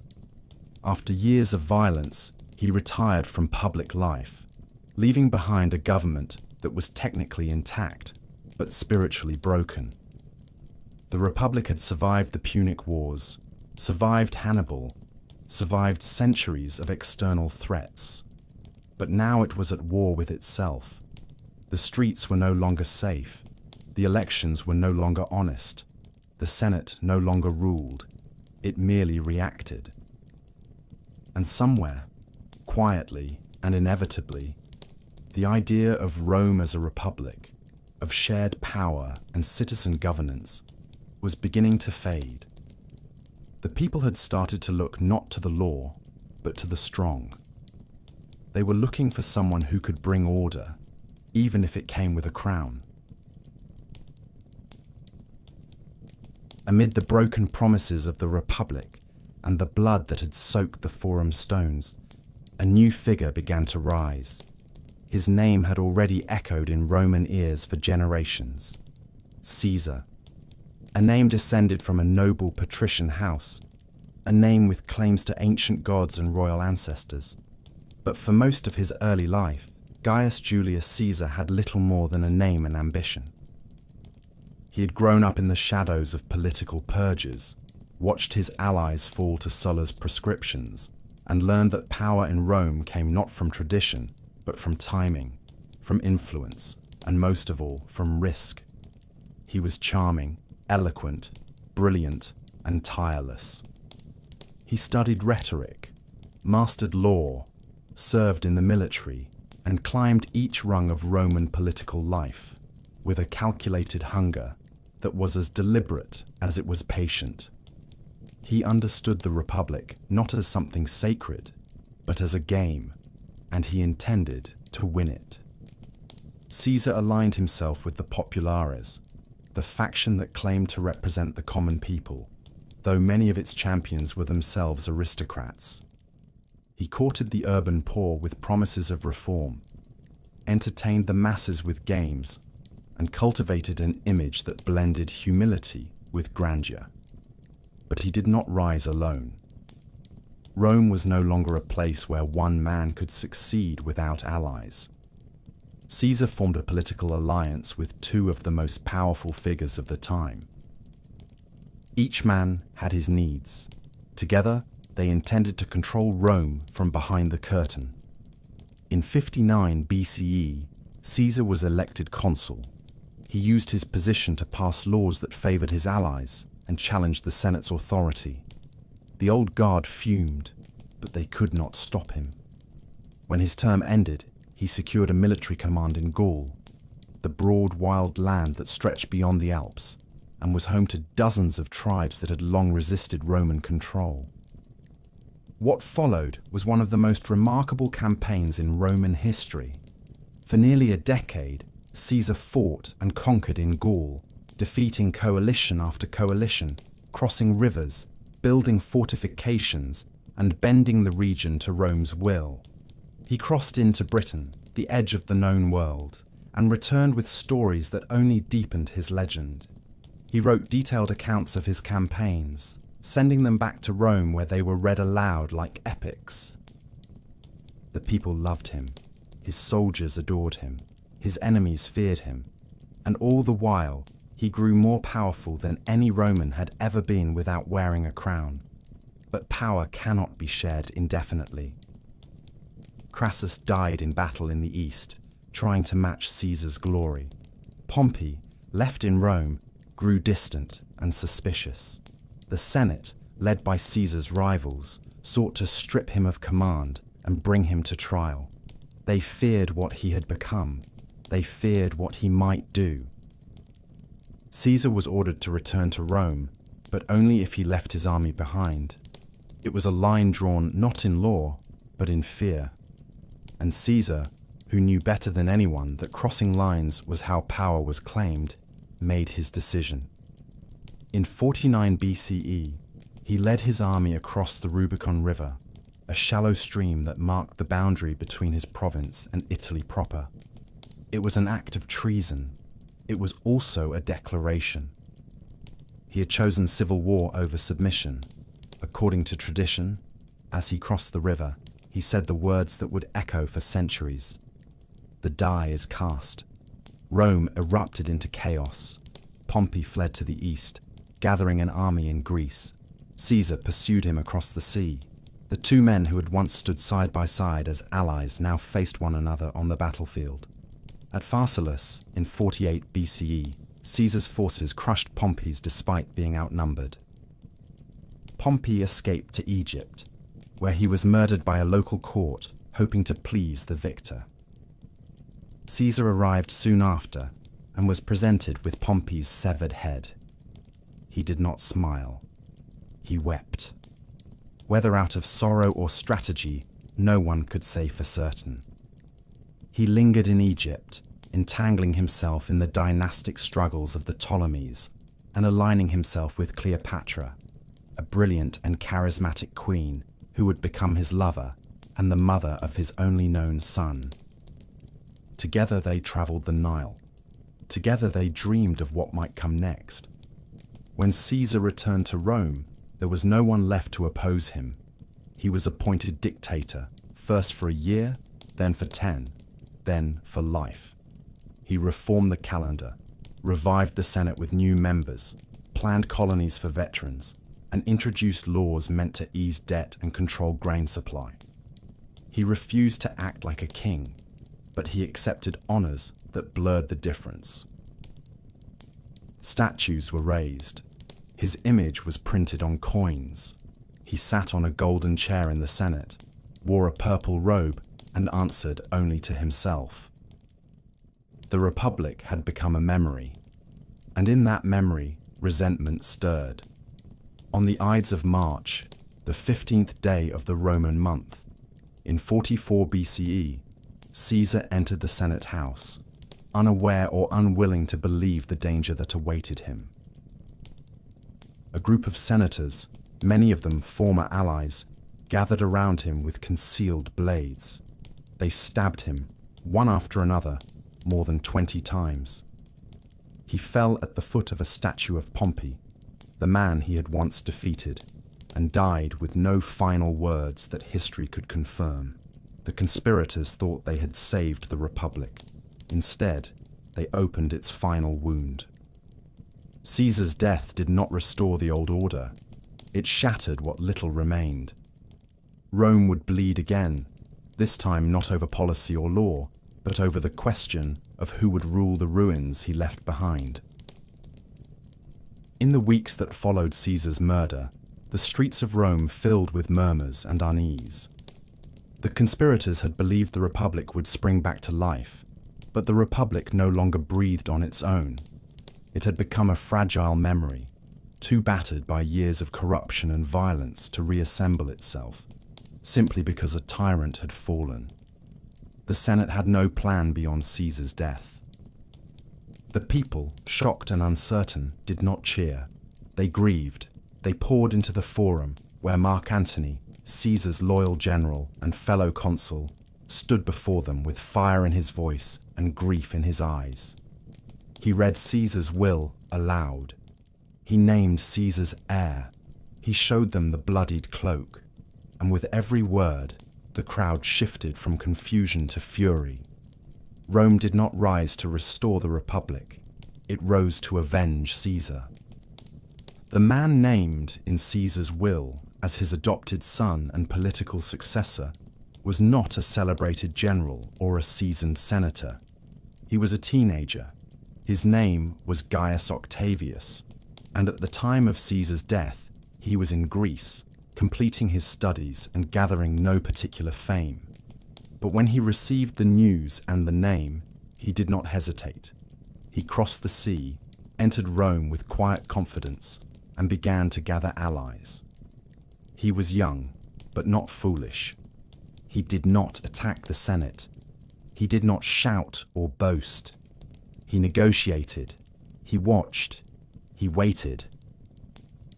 After years of violence, he retired from public life, leaving behind a government that was technically intact, but spiritually broken. The Republic had survived the Punic Wars, survived Hannibal, survived centuries of external threats. But now it was at war with itself. The streets were no longer safe. The elections were no longer honest. The Senate no longer ruled. It merely reacted. And somewhere, quietly and inevitably, the idea of Rome as a republic, of shared power and citizen governance, was beginning to fade. The people had started to look not to the law, but to the strong. They were looking for someone who could bring order, even if it came with a crown. Amid the broken promises of the Republic and the blood that had soaked the Forum stones, a new figure began to rise. His name had already echoed in Roman ears for generations. Caesar. A name descended from a noble patrician house, a name with claims to ancient gods and royal ancestors. But for most of his early life, Gaius Julius Caesar had little more than a name and ambition. He had grown up in the shadows of political purges, watched his allies fall to Sulla's proscriptions, and learned that power in Rome came not from tradition, but from timing, from influence, and most of all, from risk. He was charming, eloquent, brilliant, and tireless. He studied rhetoric, mastered law, served in the military, and climbed each rung of Roman political life with a calculated hunger that was as deliberate as it was patient. He understood the Republic not as something sacred, but as a game, and he intended to win it. Caesar aligned himself with the populares, the faction that claimed to represent the common people, though many of its champions were themselves aristocrats. He courted the urban poor with promises of reform, entertained the masses with games, and cultivated an image that blended humility with grandeur. But he did not rise alone. Rome was no longer a place where one man could succeed without allies. Caesar formed a political alliance with two of the most powerful figures of the time. Each man had his needs. Together, they intended to control Rome from behind the curtain. In 59 BCE, Caesar was elected consul. He used his position to pass laws that favored his allies and challenged the Senate's authority. The old guard fumed, but they could not stop him. When his term ended, he secured a military command in Gaul, the broad wild land that stretched beyond the Alps and was home to dozens of tribes that had long resisted Roman control. What followed was one of the most remarkable campaigns in Roman history. For nearly a decade, Caesar fought and conquered in Gaul, defeating coalition after coalition, crossing rivers, building fortifications, and bending the region to Rome's will. He crossed into Britain, the edge of the known world, and returned with stories that only deepened his legend. He wrote detailed accounts of his campaigns, sending them back to Rome where they were read aloud like epics. The people loved him, his soldiers adored him, his enemies feared him, and all the while he grew more powerful than any Roman had ever been without wearing a crown. But power cannot be shared indefinitely. Crassus died in battle in the east, trying to match Caesar's glory. Pompey, left in Rome, grew distant and suspicious. The Senate, led by Caesar's rivals, sought to strip him of command and bring him to trial. They feared what he had become. They feared what he might do. Caesar was ordered to return to Rome, but only if he left his army behind. It was a line drawn not in law, but in fear. And Caesar, who knew better than anyone that crossing lines was how power was claimed, made his decision. In 49 BCE, he led his army across the Rubicon River, a shallow stream that marked the boundary between his province and Italy proper. It was an act of treason. It was also a declaration. He had chosen civil war over submission. According to tradition, as he crossed the river, he said the words that would echo for centuries. The die is cast. Rome erupted into chaos. Pompey fled to the east, gathering an army in Greece. Caesar pursued him across the sea. The two men who had once stood side by side as allies now faced one another on the battlefield. At Pharsalus, in 48 BCE, Caesar's forces crushed Pompey's despite being outnumbered. Pompey escaped to Egypt, where he was murdered by a local court, hoping to please the victor. Caesar arrived soon after and was presented with Pompey's severed head. He did not smile. He wept. Whether out of sorrow or strategy, no one could say for certain. He lingered in Egypt, entangling himself in the dynastic struggles of the Ptolemies and aligning himself with Cleopatra, a brilliant and charismatic queen who would become his lover and the mother of his only known son. Together they traveled the Nile. Together they dreamed of what might come next. When Caesar returned to Rome, there was no one left to oppose him. He was appointed dictator, first for a year, then for 10, then for life. He reformed the calendar, revived the Senate with new members, planned colonies for veterans, and introduced laws meant to ease debt and control grain supply. He refused to act like a king, but he accepted honors that blurred the difference. Statues were raised. His image was printed on coins. He sat on a golden chair in the Senate, wore a purple robe, and answered only to himself. The Republic had become a memory, and in that memory, resentment stirred. On the Ides of March, the 15th day of the Roman month, in 44 BCE, Caesar entered the Senate house, unaware or unwilling to believe the danger that awaited him. A group of senators, many of them former allies, gathered around him with concealed blades. They stabbed him, one after another, more than 20 times. He fell at the foot of a statue of Pompey, the man he had once defeated, and died with no final words that history could confirm. The conspirators thought they had saved the Republic. Instead, they opened its final wound. Caesar's death did not restore the old order. It shattered what little remained. Rome would bleed again, this time not over policy or law, but over the question of who would rule the ruins he left behind. In the weeks that followed Caesar's murder, the streets of Rome filled with murmurs and unease. The conspirators had believed the Republic would spring back to life, but the Republic no longer breathed on its own. It had become a fragile memory, too battered by years of corruption and violence to reassemble itself, simply because a tyrant had fallen. The Senate had no plan beyond Caesar's death. The people, shocked and uncertain, did not cheer. They grieved. They poured into the forum, where Mark Antony, Caesar's loyal general and fellow consul, stood before them with fire in his voice and grief in his eyes. He read Caesar's will aloud. He named Caesar's heir. He showed them the bloodied cloak. And with every word, the crowd shifted from confusion to fury. Rome did not rise to restore the Republic. It rose to avenge Caesar. The man named in Caesar's will as his adopted son and political successor was not a celebrated general or a seasoned senator. He was a teenager. His name was Gaius Octavius, and at the time of Caesar's death, he was in Greece, completing his studies and gathering no particular fame. But when he received the news and the name, he did not hesitate. He crossed the sea, entered Rome with quiet confidence, and began to gather allies. He was young, but not foolish. He did not attack the Senate. He did not shout or boast. He negotiated. He watched. He waited.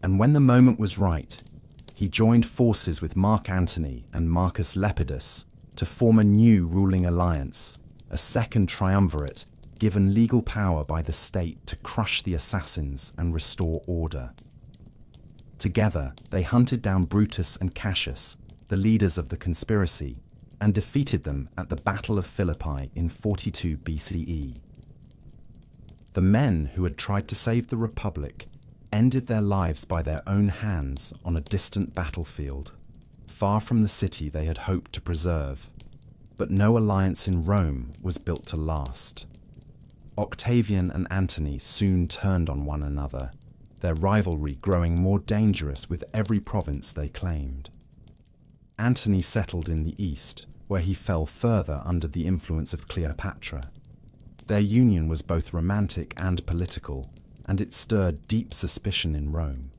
And when the moment was right, he joined forces with Mark Antony and Marcus Lepidus to form a new ruling alliance, a second triumvirate given legal power by the state to crush the assassins and restore order. Together, they hunted down Brutus and Cassius, the leaders of the conspiracy, and defeated them at the Battle of Philippi in 42 BCE. The men who had tried to save the Republic ended their lives by their own hands on a distant battlefield, far from the city they had hoped to preserve. But no alliance in Rome was built to last. Octavian and Antony soon turned on one another, their rivalry growing more dangerous with every province they claimed. Antony settled in the east, where he fell further under the influence of Cleopatra. Their union was both romantic and political, and it stirred deep suspicion in Rome.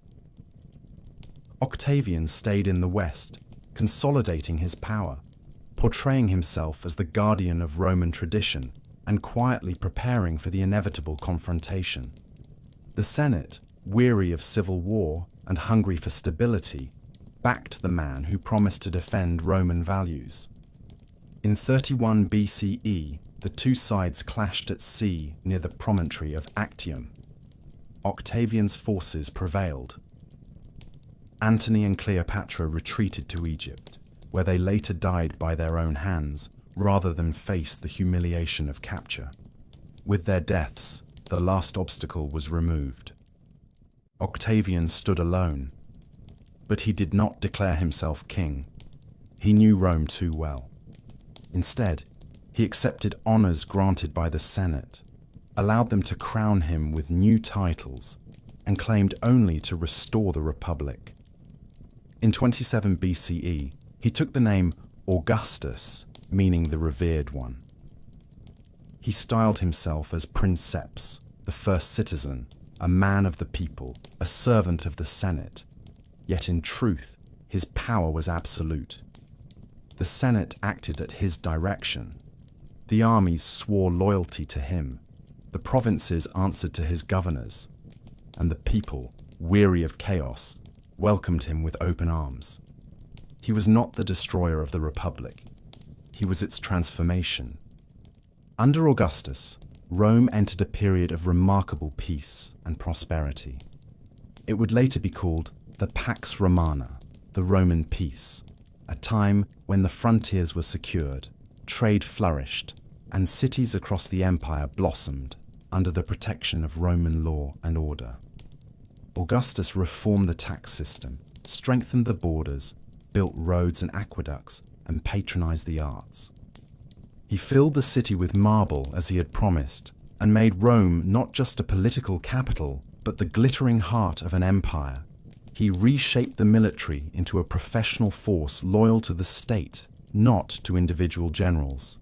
Octavian stayed in the west, consolidating his power, portraying himself as the guardian of Roman tradition and quietly preparing for the inevitable confrontation. The Senate, weary of civil war and hungry for stability, backed the man who promised to defend Roman values. In 31 BCE, the two sides clashed at sea near the promontory of Actium. Octavian's forces prevailed. Antony and Cleopatra retreated to Egypt, where they later died by their own hands rather than face the humiliation of capture. With their deaths, the last obstacle was removed. Octavian stood alone, but he did not declare himself king. He knew Rome too well. Instead, he accepted honors granted by the Senate, allowed them to crown him with new titles, and claimed only to restore the Republic. In 27 BCE, he took the name Augustus, meaning the revered one. He styled himself as Princeps, the first citizen, a man of the people, a servant of the Senate. Yet in truth, his power was absolute. The Senate acted at his direction. The armies swore loyalty to him. The provinces answered to his governors. And the people, weary of chaos, welcomed him with open arms. He was not the destroyer of the Republic. He was its transformation. Under Augustus, Rome entered a period of remarkable peace and prosperity. It would later be called the Pax Romana, the Roman peace, a time when the frontiers were secured, trade flourished, and cities across the empire blossomed under the protection of Roman law and order. Augustus reformed the tax system, strengthened the borders, built roads and aqueducts, and patronized the arts. He filled the city with marble as he had promised, and made Rome not just a political capital, but the glittering heart of an empire. He reshaped the military into a professional force loyal to the state, not to individual generals.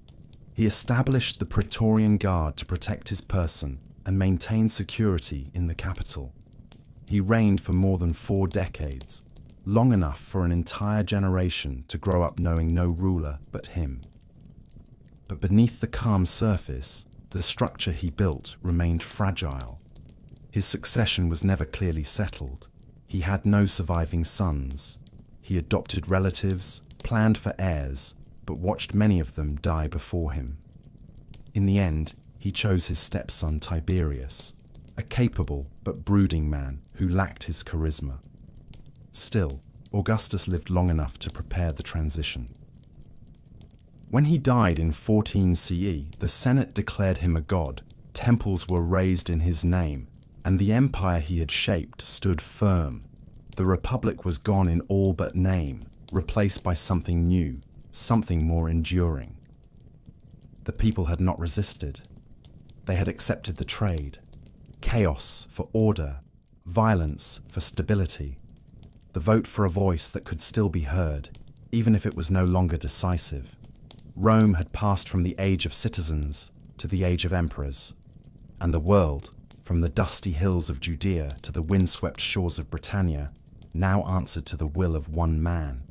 He established the Praetorian Guard to protect his person and maintain security in the capital. He reigned for more than 4 decades, long enough for an entire generation to grow up knowing no ruler but him. But beneath the calm surface, the structure he built remained fragile. His succession was never clearly settled. He had no surviving sons. He adopted relatives, planned for heirs, but watched many of them die before him. In the end, he chose his stepson Tiberius, a capable but brooding man who lacked his charisma. Still, Augustus lived long enough to prepare the transition. When he died in 14 CE, the Senate declared him a god, temples were raised in his name, and the empire he had shaped stood firm. The Republic was gone in all but name, replaced by something new, something more enduring. The people had not resisted. They had accepted the trade. Chaos for order, violence for stability. The vote for a voice that could still be heard, even if it was no longer decisive. Rome had passed from the age of citizens to the age of emperors, and the world, from the dusty hills of Judea to the windswept shores of Britannia, now answered to the will of one man.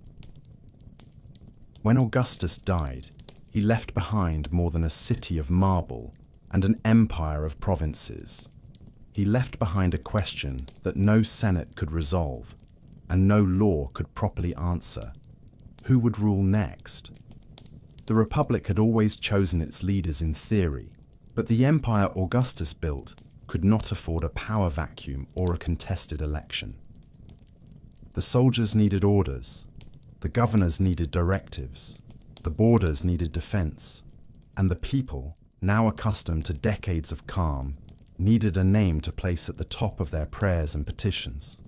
When Augustus died, he left behind more than a city of marble and an empire of provinces. He left behind a question that no Senate could resolve and no law could properly answer. Who would rule next? The Republic had always chosen its leaders in theory, but the empire Augustus built could not afford a power vacuum or a contested election. The soldiers needed orders, the governors needed directives, the borders needed defense, and the people, now accustomed to decades of calm, needed a name to place at the top of their prayers and petitions.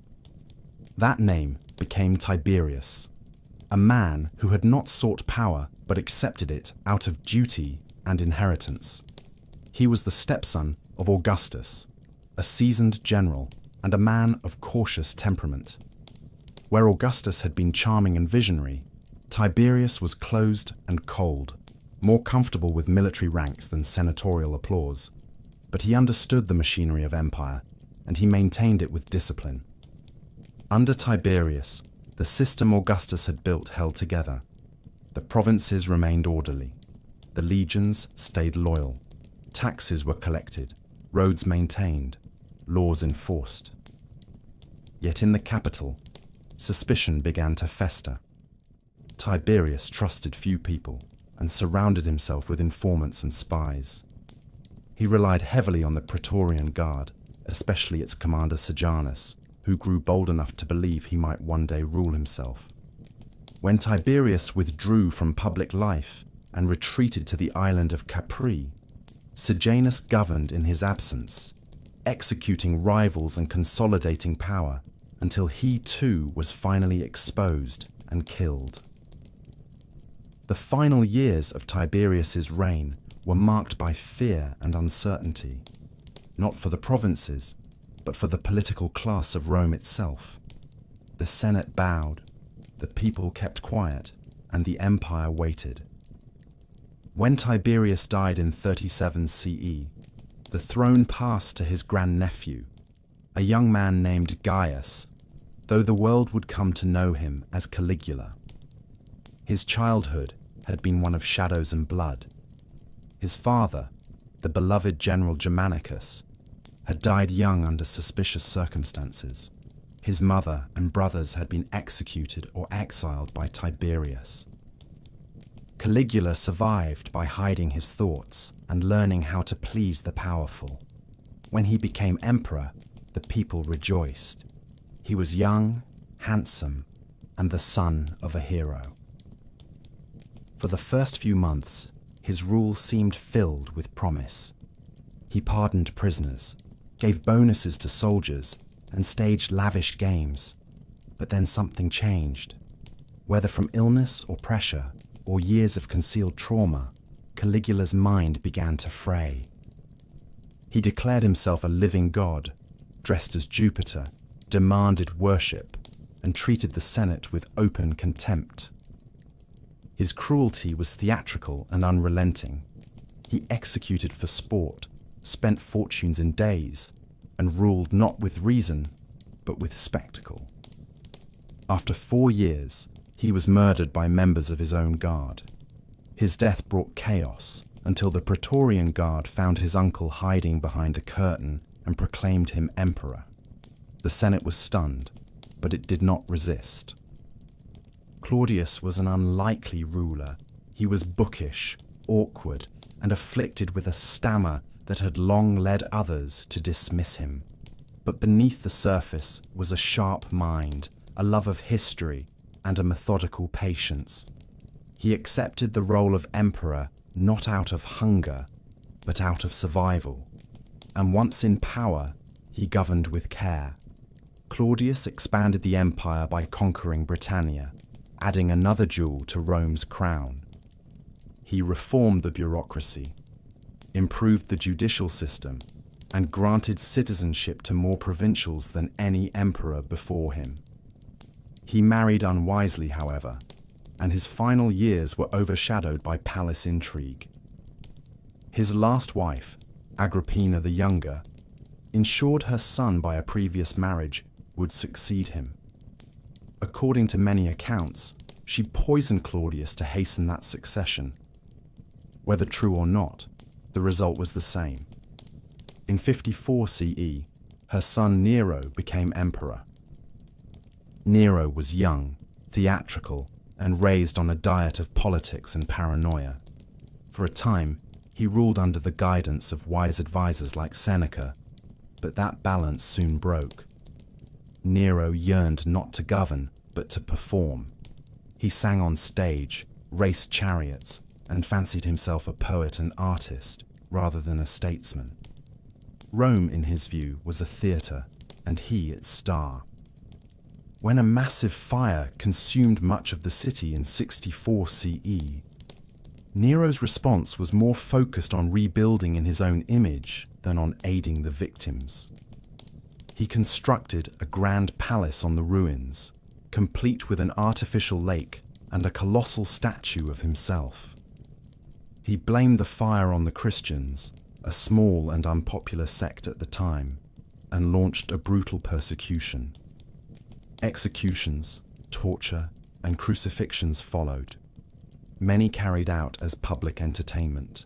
That name became Tiberius, a man who had not sought power but accepted it out of duty and inheritance. He was the stepson of Augustus, a seasoned general and a man of cautious temperament. Where Augustus had been charming and visionary, Tiberius was closed and cold, more comfortable with military ranks than senatorial applause. But he understood the machinery of empire, and he maintained it with discipline. Under Tiberius, the system Augustus had built held together. The provinces remained orderly. The legions stayed loyal. Taxes were collected, roads maintained, laws enforced. Yet in the capital, suspicion began to fester. Tiberius trusted few people and surrounded himself with informants and spies. He relied heavily on the Praetorian Guard, especially its commander Sejanus, who grew bold enough to believe he might one day rule himself. When Tiberius withdrew from public life and retreated to the island of Capri, Sejanus governed in his absence, executing rivals and consolidating power until he too was finally exposed and killed. The final years of Tiberius's reign were marked by fear and uncertainty, not for the provinces, but for the political class of Rome itself. The Senate bowed, the people kept quiet, and the empire waited. When Tiberius died in 37 CE, the throne passed to his grandnephew, a young man named Gaius, though the world would come to know him as Caligula. His childhood had been one of shadows and blood. His father, the beloved general Germanicus, had died young under suspicious circumstances. His mother and brothers had been executed or exiled by Tiberius. Caligula survived by hiding his thoughts and learning how to please the powerful. When he became emperor, the people rejoiced. He was young, handsome, and the son of a hero. For the first few months, his rule seemed filled with promise. He pardoned prisoners, gave bonuses to soldiers, and staged lavish games. But then something changed. Whether from illness or pressure, or years of concealed trauma, Caligula's mind began to fray. He declared himself a living god, dressed as Jupiter, demanded worship, and treated the Senate with open contempt. His cruelty was theatrical and unrelenting. He executed for sport, spent fortunes in days, and ruled not with reason, but with spectacle. After 4 years, he was murdered by members of his own guard. His death brought chaos until the Praetorian Guard found his uncle hiding behind a curtain and proclaimed him emperor. The Senate was stunned, but it did not resist. Claudius was an unlikely ruler. He was bookish, awkward, and afflicted with a stammer that had long led others to dismiss him. But beneath the surface was a sharp mind, a love of history, and a methodical patience. He accepted the role of emperor not out of hunger, but out of survival. And once in power, he governed with care. Claudius expanded the empire by conquering Britannia, adding another jewel to Rome's crown. He reformed the bureaucracy, improved the judicial system, and granted citizenship to more provincials than any emperor before him. He married unwisely, however, and his final years were overshadowed by palace intrigue. His last wife, Agrippina the Younger, ensured her son by a previous marriage would succeed him. According to many accounts, she poisoned Claudius to hasten that succession. Whether true or not, the result was the same. In 54 CE, her son Nero became emperor. Nero was young, theatrical, and raised on a diet of politics and paranoia. For a time, he ruled under the guidance of wise advisors like Seneca, but that balance soon broke. Nero yearned not to govern, but to perform. He sang on stage, raced chariots, and fancied himself a poet and artist, rather than a statesman. Rome, in his view, was a theatre, and he its star. When a massive fire consumed much of the city in 64 CE, Nero's response was more focused on rebuilding in his own image than on aiding the victims. He constructed a grand palace on the ruins, complete with an artificial lake and a colossal statue of himself. He blamed the fire on the Christians, a small and unpopular sect at the time, and launched a brutal persecution. Executions, torture, and crucifixions followed, many carried out as public entertainment.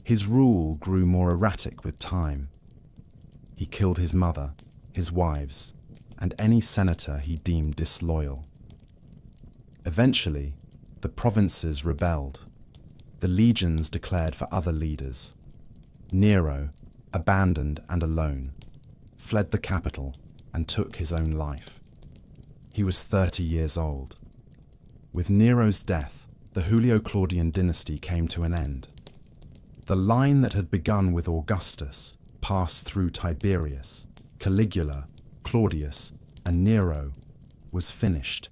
His rule grew more erratic with time. He killed his mother, his wives, and any senator he deemed disloyal. Eventually, the provinces rebelled. The legions declared for other leaders. Nero, abandoned and alone, fled the capital and took his own life. He was 30 years old. With Nero's death, the Julio-Claudian dynasty came to an end. The line that had begun with Augustus passed through Tiberius, Caligula, Claudius, and Nero was finished.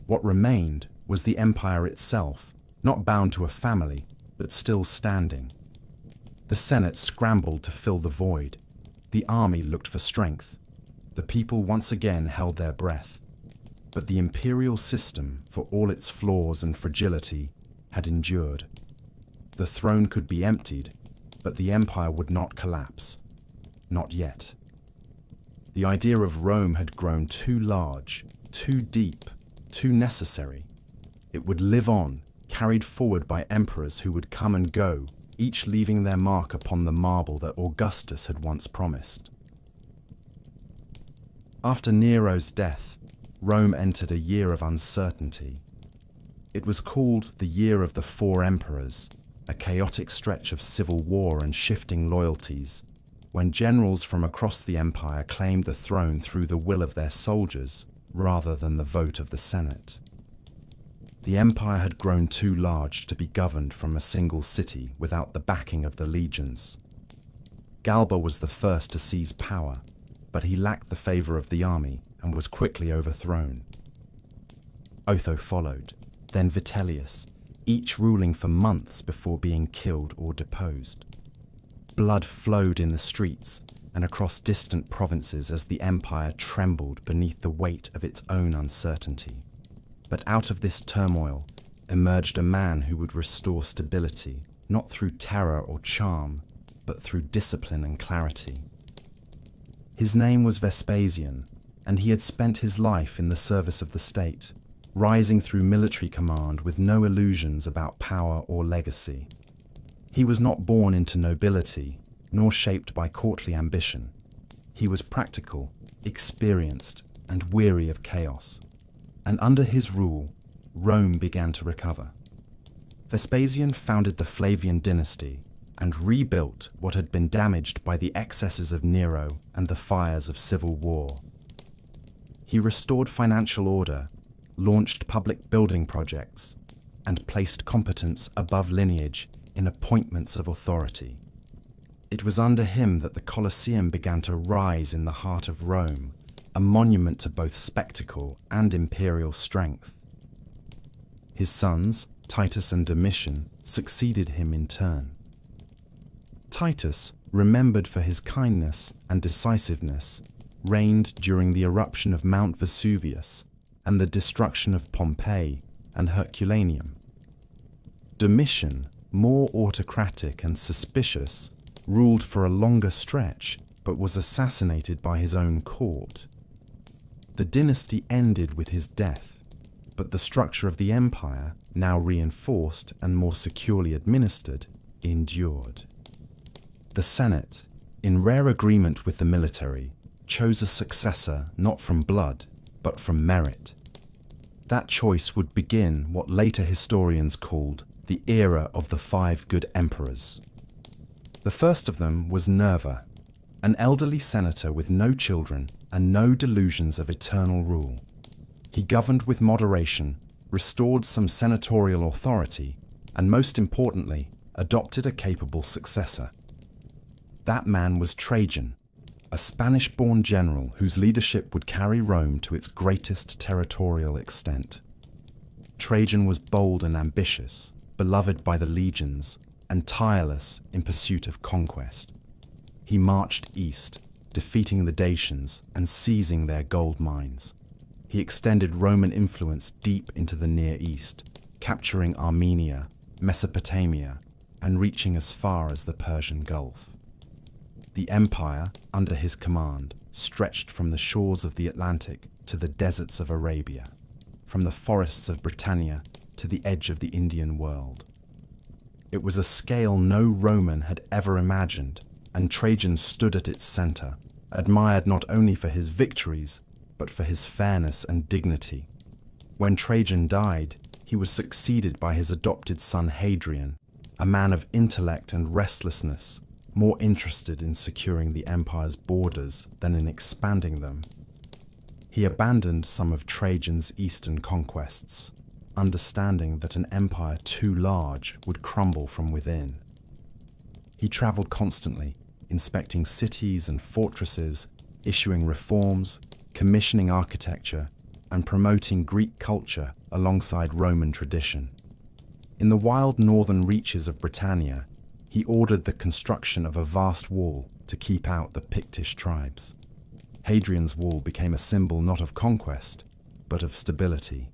What remained was the empire itself, not bound to a family, but still standing. The Senate scrambled to fill the void. The army looked for strength. The people once again held their breath. But the imperial system, for all its flaws and fragility, had endured. The throne could be emptied, but the empire would not collapse. Not yet. The idea of Rome had grown too large, too deep, too necessary. It would live on, carried forward by emperors who would come and go, each leaving their mark upon the marble that Augustus had once promised. After Nero's death, Rome entered a year of uncertainty. It was called the Year of the Four Emperors, a chaotic stretch of civil war and shifting loyalties, when generals from across the empire claimed the throne through the will of their soldiers rather than the vote of the Senate. The empire had grown too large to be governed from a single city without the backing of the legions. Galba was the first to seize power, but he lacked the favor of the army and was quickly overthrown. Otho followed, then Vitellius, each ruling for months before being killed or deposed. Blood flowed in the streets and across distant provinces as the empire trembled beneath the weight of its own uncertainty. But out of this turmoil emerged a man who would restore stability, not through terror or charm, but through discipline and clarity. His name was Vespasian, and he had spent his life in the service of the state, rising through military command with no illusions about power or legacy. He was not born into nobility, nor shaped by courtly ambition. He was practical, experienced, and weary of chaos. And under his rule, Rome began to recover. Vespasian founded the Flavian dynasty and rebuilt what had been damaged by the excesses of Nero and the fires of civil war. He restored financial order, launched public building projects, and placed competence above lineage in appointments of authority. It was under him that the Colosseum began to rise in the heart of Rome, a monument to both spectacle and imperial strength. His sons, Titus and Domitian, succeeded him in turn. Titus, remembered for his kindness and decisiveness, reigned during the eruption of Mount Vesuvius and the destruction of Pompeii and Herculaneum. Domitian, more autocratic and suspicious, ruled for a longer stretch, but was assassinated by his own court. The dynasty ended with his death, but the structure of the empire, now reinforced and more securely administered, endured. The Senate, in rare agreement with the military, chose a successor not from blood, but from merit. That choice would begin what later historians called the era of the 5 good emperors. The first of them was Nerva, an elderly senator with no children and no delusions of eternal rule. He governed with moderation, restored some senatorial authority, and most importantly, adopted a capable successor. That man was Trajan, a Spanish-born general whose leadership would carry Rome to its greatest territorial extent. Trajan was bold and ambitious, beloved by the legions, and tireless in pursuit of conquest. He marched east, defeating the Dacians and seizing their gold mines. He extended Roman influence deep into the Near East, capturing Armenia, Mesopotamia, and reaching as far as the Persian Gulf. The empire, under his command, stretched from the shores of the Atlantic to the deserts of Arabia, from the forests of Britannia to the edge of the Indian world. It was a scale no Roman had ever imagined, and Trajan stood at its center, admired not only for his victories, but for his fairness and dignity. When Trajan died, he was succeeded by his adopted son Hadrian, a man of intellect and restlessness, more interested in securing the empire's borders than in expanding them. He abandoned some of Trajan's eastern conquests, understanding that an empire too large would crumble from within. He traveled constantly, inspecting cities and fortresses, issuing reforms, commissioning architecture, and promoting Greek culture alongside Roman tradition. In the wild northern reaches of Britannia, he ordered the construction of a vast wall to keep out the Pictish tribes. Hadrian's wall became a symbol not of conquest, but of stability.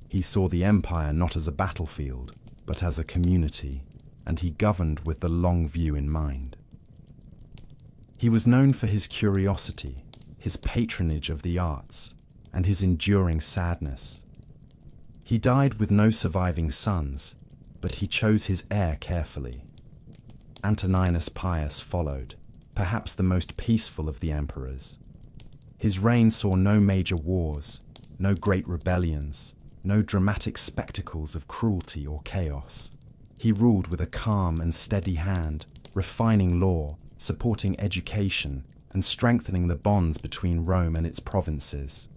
He saw the empire not as a battlefield, but as a community, and he governed with the long view in mind. He was known for his curiosity, his patronage of the arts, and his enduring sadness. He died with no surviving sons, but he chose his heir carefully. Antoninus Pius followed, perhaps the most peaceful of the emperors. His reign saw no major wars, no great rebellions, no dramatic spectacles of cruelty or chaos. He ruled with a calm and steady hand, refining law, supporting education, and strengthening the bonds between Rome and its provinces.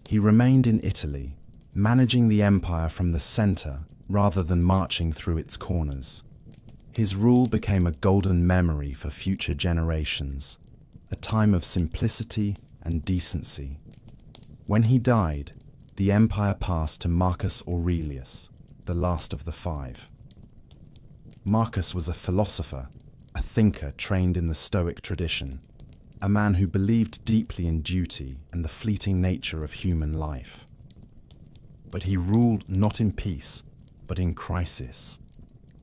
He remained in Italy, managing the empire from the center rather than marching through its corners. His rule became a golden memory for future generations, a time of simplicity and decency. When he died, the empire passed to Marcus Aurelius, the last of the 5. Marcus was a philosopher, a thinker trained in the Stoic tradition, a man who believed deeply in duty and the fleeting nature of human life. But he ruled not in peace, but in crisis.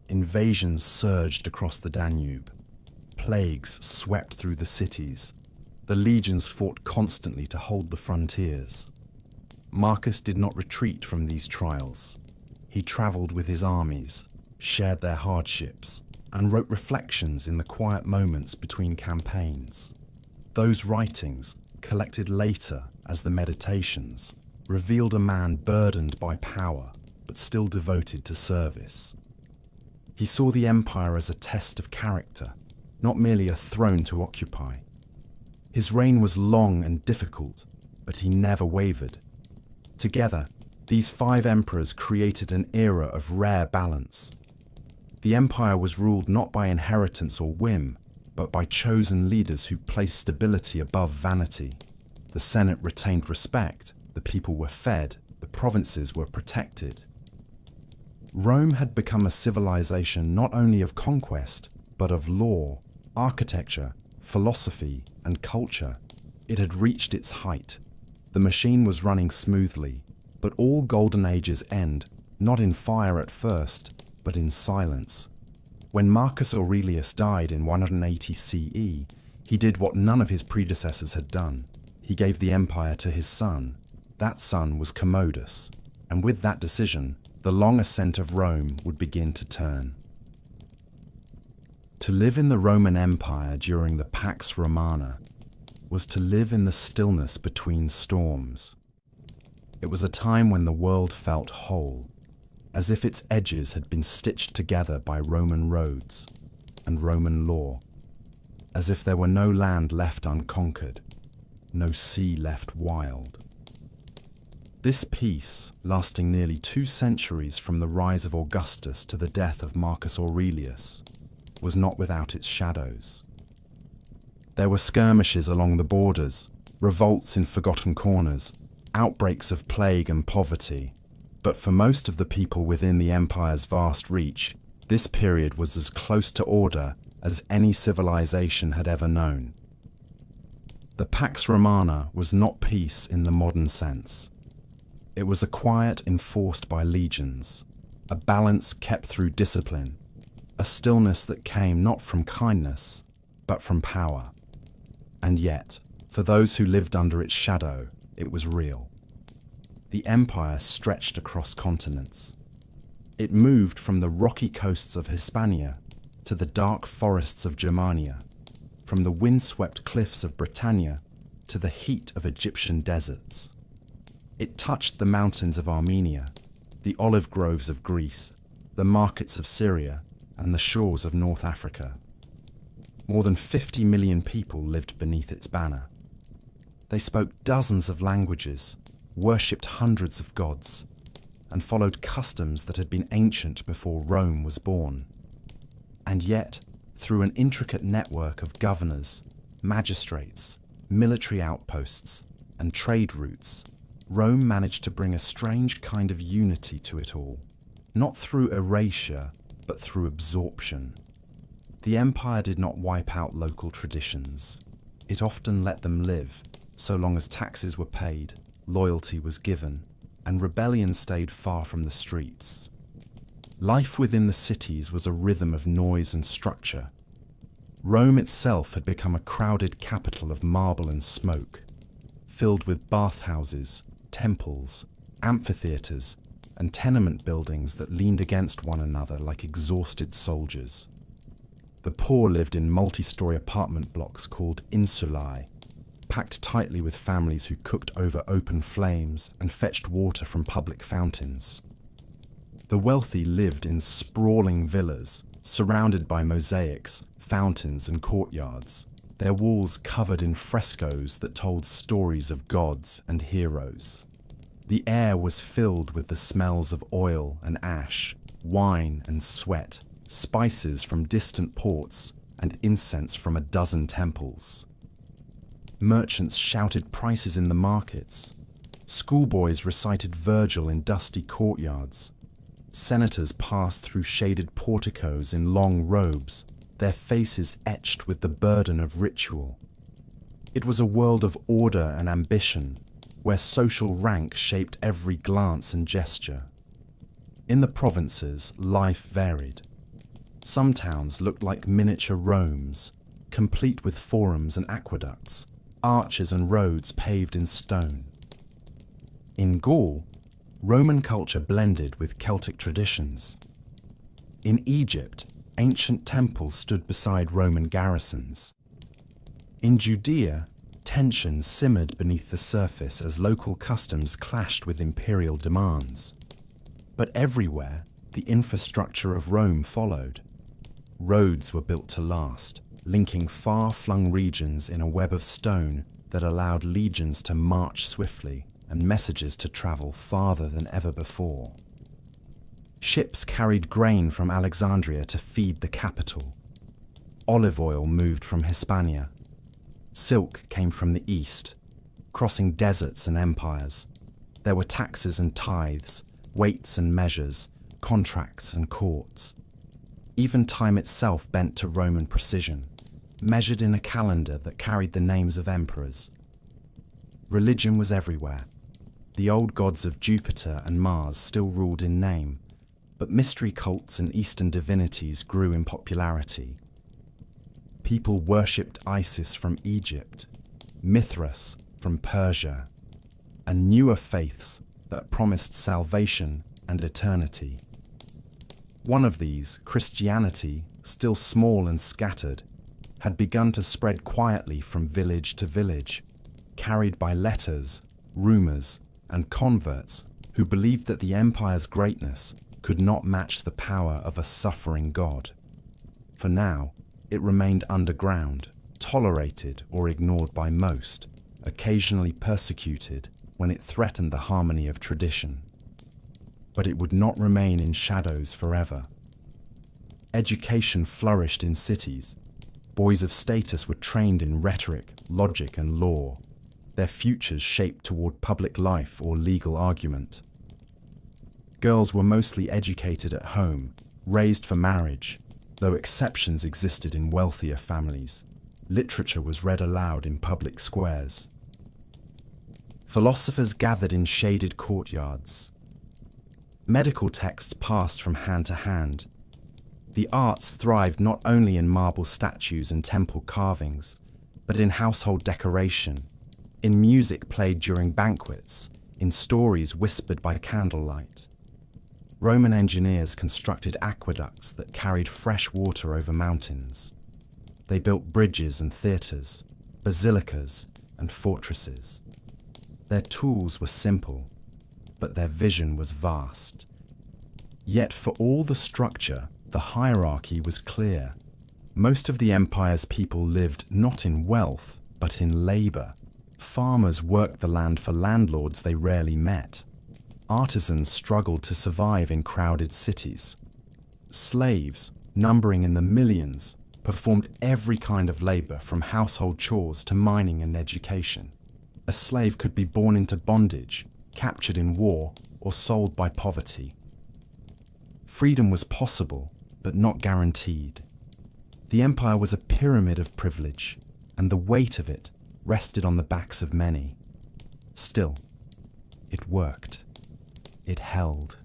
Invasions surged across the Danube. Plagues swept through the cities. The legions fought constantly to hold the frontiers. Marcus did not retreat from these trials. He traveled with his armies, shared their hardships, and wrote reflections in the quiet moments between campaigns. Those writings, collected later as the Meditations, revealed a man burdened by power, but still devoted to service. He saw the empire as a test of character, not merely a throne to occupy. His reign was long and difficult, but he never wavered. Together, these 5 emperors created an era of rare balance. The empire was ruled not by inheritance or whim, but by chosen leaders who placed stability above vanity. The Senate retained respect, the people were fed, the provinces were protected. Rome had become a civilization not only of conquest, but of law, architecture, philosophy, and culture. It had reached its height. The machine was running smoothly, but all golden ages end, not in fire at first, but in silence. When Marcus Aurelius died in 180 CE, he did what none of his predecessors had done. He gave the empire to his son. That son was Commodus, and with that decision, the long ascent of Rome would begin to turn. To live in the Roman Empire during the Pax Romana was to live in the stillness between storms. It was a time when the world felt whole, as if its edges had been stitched together by Roman roads and Roman law, as if there were no land left unconquered, no sea left wild. This peace, lasting nearly 2 centuries from the rise of Augustus to the death of Marcus Aurelius, was not without its shadows. There were skirmishes along the borders, revolts in forgotten corners, outbreaks of plague and poverty, but for most of the people within the empire's vast reach, this period was as close to order as any civilization had ever known. The Pax Romana was not peace in the modern sense. It was a quiet enforced by legions, a balance kept through discipline, a stillness that came not from kindness, but from power. And yet, for those who lived under its shadow, it was real. The empire stretched across continents. It moved from the rocky coasts of Hispania to the dark forests of Germania, from the windswept cliffs of Britannia to the heat of Egyptian deserts. It touched the mountains of Armenia, the olive groves of Greece, the markets of Syria, and the shores of North Africa. More than 50 million people lived beneath its banner. They spoke dozens of languages, worshipped hundreds of gods, and followed customs that had been ancient before Rome was born. And yet, through an intricate network of governors, magistrates, military outposts, and trade routes, Rome managed to bring a strange kind of unity to it all, not through erasure, but through absorption. The empire did not wipe out local traditions. It often let them live, so long as taxes were paid, loyalty was given, and rebellion stayed far from the streets. Life within the cities was a rhythm of noise and structure. Rome itself had become a crowded capital of marble and smoke, filled with bathhouses, temples, amphitheatres, and tenement buildings that leaned against one another like exhausted soldiers. The poor lived in multi-story apartment blocks called insulae, packed tightly with families who cooked over open flames and fetched water from public fountains. The wealthy lived in sprawling villas, surrounded by mosaics, fountains and courtyards, their walls covered in frescoes that told stories of gods and heroes. The air was filled with the smells of oil and ash, wine and sweat, spices from distant ports, and incense from a dozen temples. Merchants shouted prices in the markets. Schoolboys recited Virgil in dusty courtyards. Senators passed through shaded porticos in long robes, their faces etched with the burden of ritual. It was a world of order and ambition, where social rank shaped every glance and gesture. In the provinces, life varied. Some towns looked like miniature Romes, complete with forums and aqueducts, arches and roads paved in stone. In Gaul, Roman culture blended with Celtic traditions. In Egypt, ancient temples stood beside Roman garrisons. In Judea, tensions simmered beneath the surface as local customs clashed with imperial demands. But everywhere, the infrastructure of Rome followed. Roads were built to last, linking far-flung regions in a web of stone that allowed legions to march swiftly and messages to travel farther than ever before. Ships carried grain from Alexandria to feed the capital. Olive oil moved from Hispania. Silk came from the east, crossing deserts and empires. There were taxes and tithes, weights and measures, contracts and courts. Even time itself bent to Roman precision, measured in a calendar that carried the names of emperors. Religion was everywhere. The old gods of Jupiter and Mars still ruled in name, but mystery cults and Eastern divinities grew in popularity. People worshipped Isis from Egypt, Mithras from Persia, and newer faiths that promised salvation and eternity. One of these, Christianity, still small and scattered, had begun to spread quietly from village to village, carried by letters, rumors, and converts who believed that the empire's greatness could not match the power of a suffering God. For now, it remained underground, tolerated or ignored by most, occasionally persecuted when it threatened the harmony of tradition. But it would not remain in shadows forever. Education flourished in cities. Boys of status were trained in rhetoric, logic, and law, their futures shaped toward public life or legal argument. Girls were mostly educated at home, raised for marriage, though exceptions existed in wealthier families. Literature was read aloud in public squares. Philosophers gathered in shaded courtyards. Medical texts passed from hand to hand. The arts thrived not only in marble statues and temple carvings, but in household decoration, in music played during banquets, in stories whispered by candlelight. Roman engineers constructed aqueducts that carried fresh water over mountains. They built bridges and theatres, basilicas and fortresses. Their tools were simple, but their vision was vast. Yet for all the structure, the hierarchy was clear. Most of the empire's people lived not in wealth, but in labour. Farmers worked the land for landlords they rarely met. Artisans struggled to survive in crowded cities. Slaves, numbering in the millions, performed every kind of labour from household chores to mining and education. A slave could be born into bondage, captured in war, or sold by poverty. Freedom was possible, but not guaranteed. The empire was a pyramid of privilege, and the weight of it rested on the backs of many. Still, it worked. It held.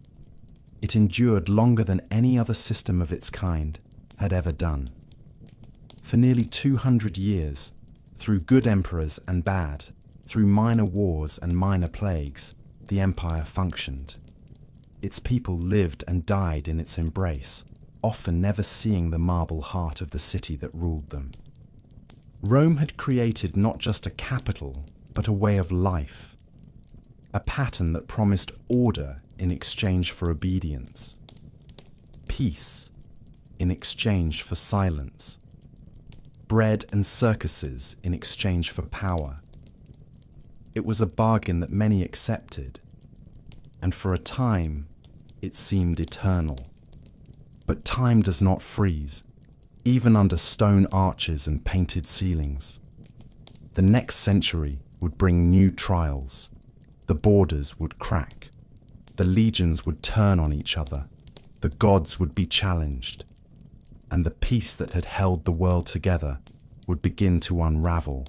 It endured longer than any other system of its kind had ever done. For nearly 200 years, through good emperors and bad, through minor wars and minor plagues, the empire functioned. Its people lived and died in its embrace, often never seeing the marble heart of the city that ruled them. Rome had created not just a capital, but a way of life, a pattern that promised order in exchange for obedience, peace in exchange for silence, bread and circuses in exchange for power. It was a bargain that many accepted, and for a time it seemed eternal. But time does not freeze, even under stone arches and painted ceilings. The next century would bring new trials. The borders would crack. The legions would turn on each other. The gods would be challenged. And the peace that had held the world together would begin to unravel,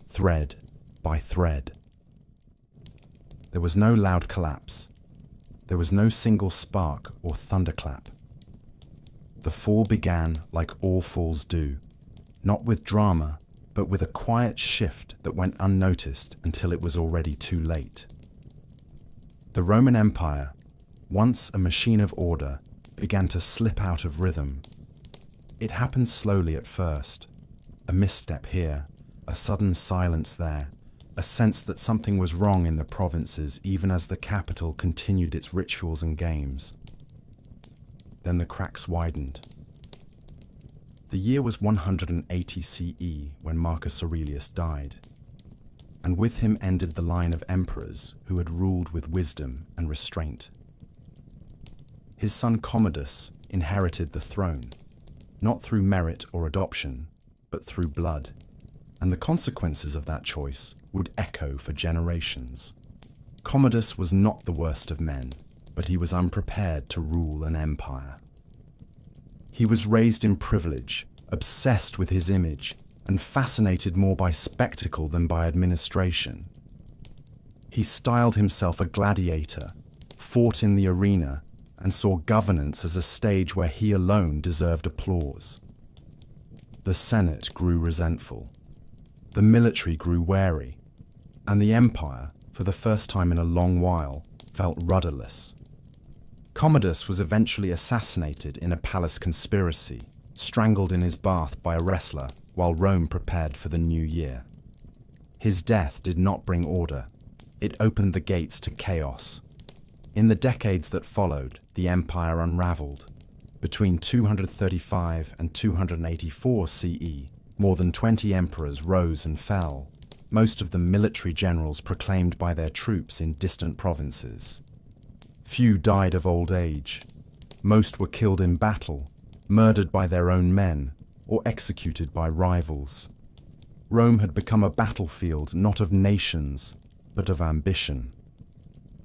thread by thread. There was no loud collapse. There was no single spark or thunderclap. The fall began like all falls do, not with drama, but with a quiet shift that went unnoticed until it was already too late. The Roman Empire, once a machine of order, began to slip out of rhythm. It happened slowly at first. A misstep here, a sudden silence there, a sense that something was wrong in the provinces even as the capital continued its rituals and games. Then the cracks widened. The year was 180 CE when Marcus Aurelius died, and with him ended the line of emperors who had ruled with wisdom and restraint. His son Commodus inherited the throne, not through merit or adoption, but through blood, and the consequences of that choice would echo for generations. Commodus was not the worst of men, but he was unprepared to rule an empire. He was raised in privilege, obsessed with his image, and fascinated more by spectacle than by administration. He styled himself a gladiator, fought in the arena, and saw governance as a stage where he alone deserved applause. The Senate grew resentful. The military grew wary, and the empire, for for the first time in a long while, felt rudderless. Commodus was eventually assassinated in a palace conspiracy, strangled in his bath by a wrestler while Rome prepared for the new year. His death did not bring order. It opened the gates to chaos. In the decades that followed, the empire unraveled. Between 235 and 284 CE, more than 20 emperors rose and fell, most of them military generals proclaimed by their troops in distant provinces. Few died of old age. Most were killed in battle, murdered by their own men, or executed by rivals. Rome had become a battlefield not of nations, but of ambition.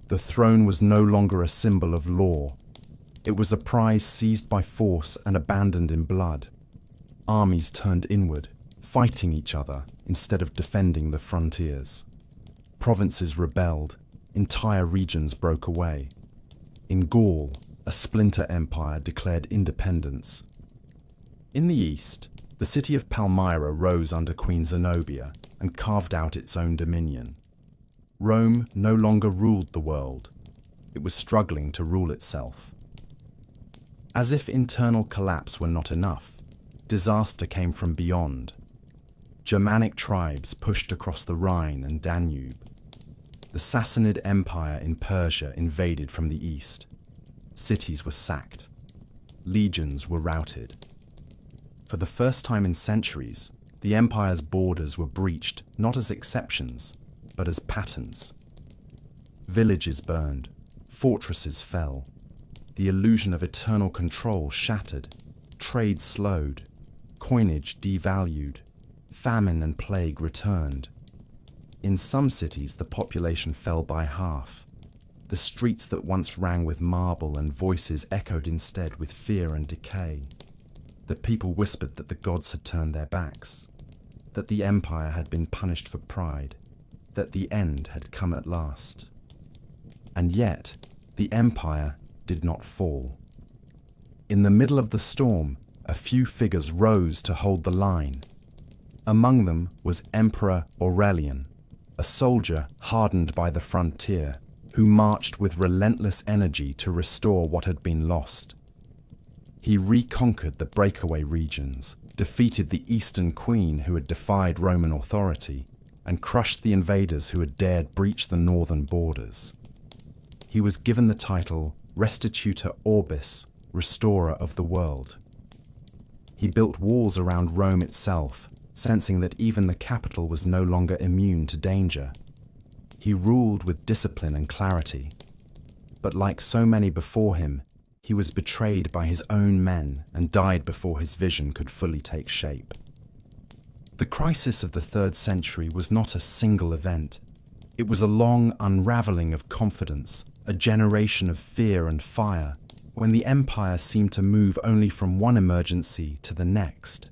The throne was no longer a symbol of law. It was a prize seized by force and abandoned in blood. Armies turned inward, fighting each other instead of defending the frontiers. Provinces rebelled, entire regions broke away. In Gaul, a splinter empire declared independence. In the east, the city of Palmyra rose under Queen Zenobia and carved out its own dominion. Rome no longer ruled the world. It was struggling to rule itself. As if internal collapse were not enough, disaster came from beyond. Germanic tribes pushed across the Rhine and Danube. The Sassanid Empire in Persia invaded from the east. Cities were sacked. Legions were routed. For the first time in centuries, the empire's borders were breached not as exceptions, but as patterns. Villages burned, fortresses fell. The illusion of eternal control shattered, trade slowed, coinage devalued, famine and plague returned. In some cities, the population fell by half. The streets that once rang with marble and voices echoed instead with fear and decay. The people whispered that the gods had turned their backs, that the empire had been punished for pride, that the end had come at last. And yet, the empire did not fall. In the middle of the storm, a few figures rose to hold the line. Among them was Emperor Aurelian, a soldier hardened by the frontier, who marched with relentless energy to restore what had been lost. He reconquered the breakaway regions, defeated the Eastern Queen who had defied Roman authority, and crushed the invaders who had dared breach the northern borders. He was given the title Restitutor Orbis, Restorer of the World. He built walls around Rome itself, sensing that even the capital was no longer immune to danger. He ruled with discipline and clarity. But like so many before him, he was betrayed by his own men and died before his vision could fully take shape. The crisis of the 3rd century was not a single event. It was a long unraveling of confidence, a generation of fear and fire, when the empire seemed to move only from one emergency to the next.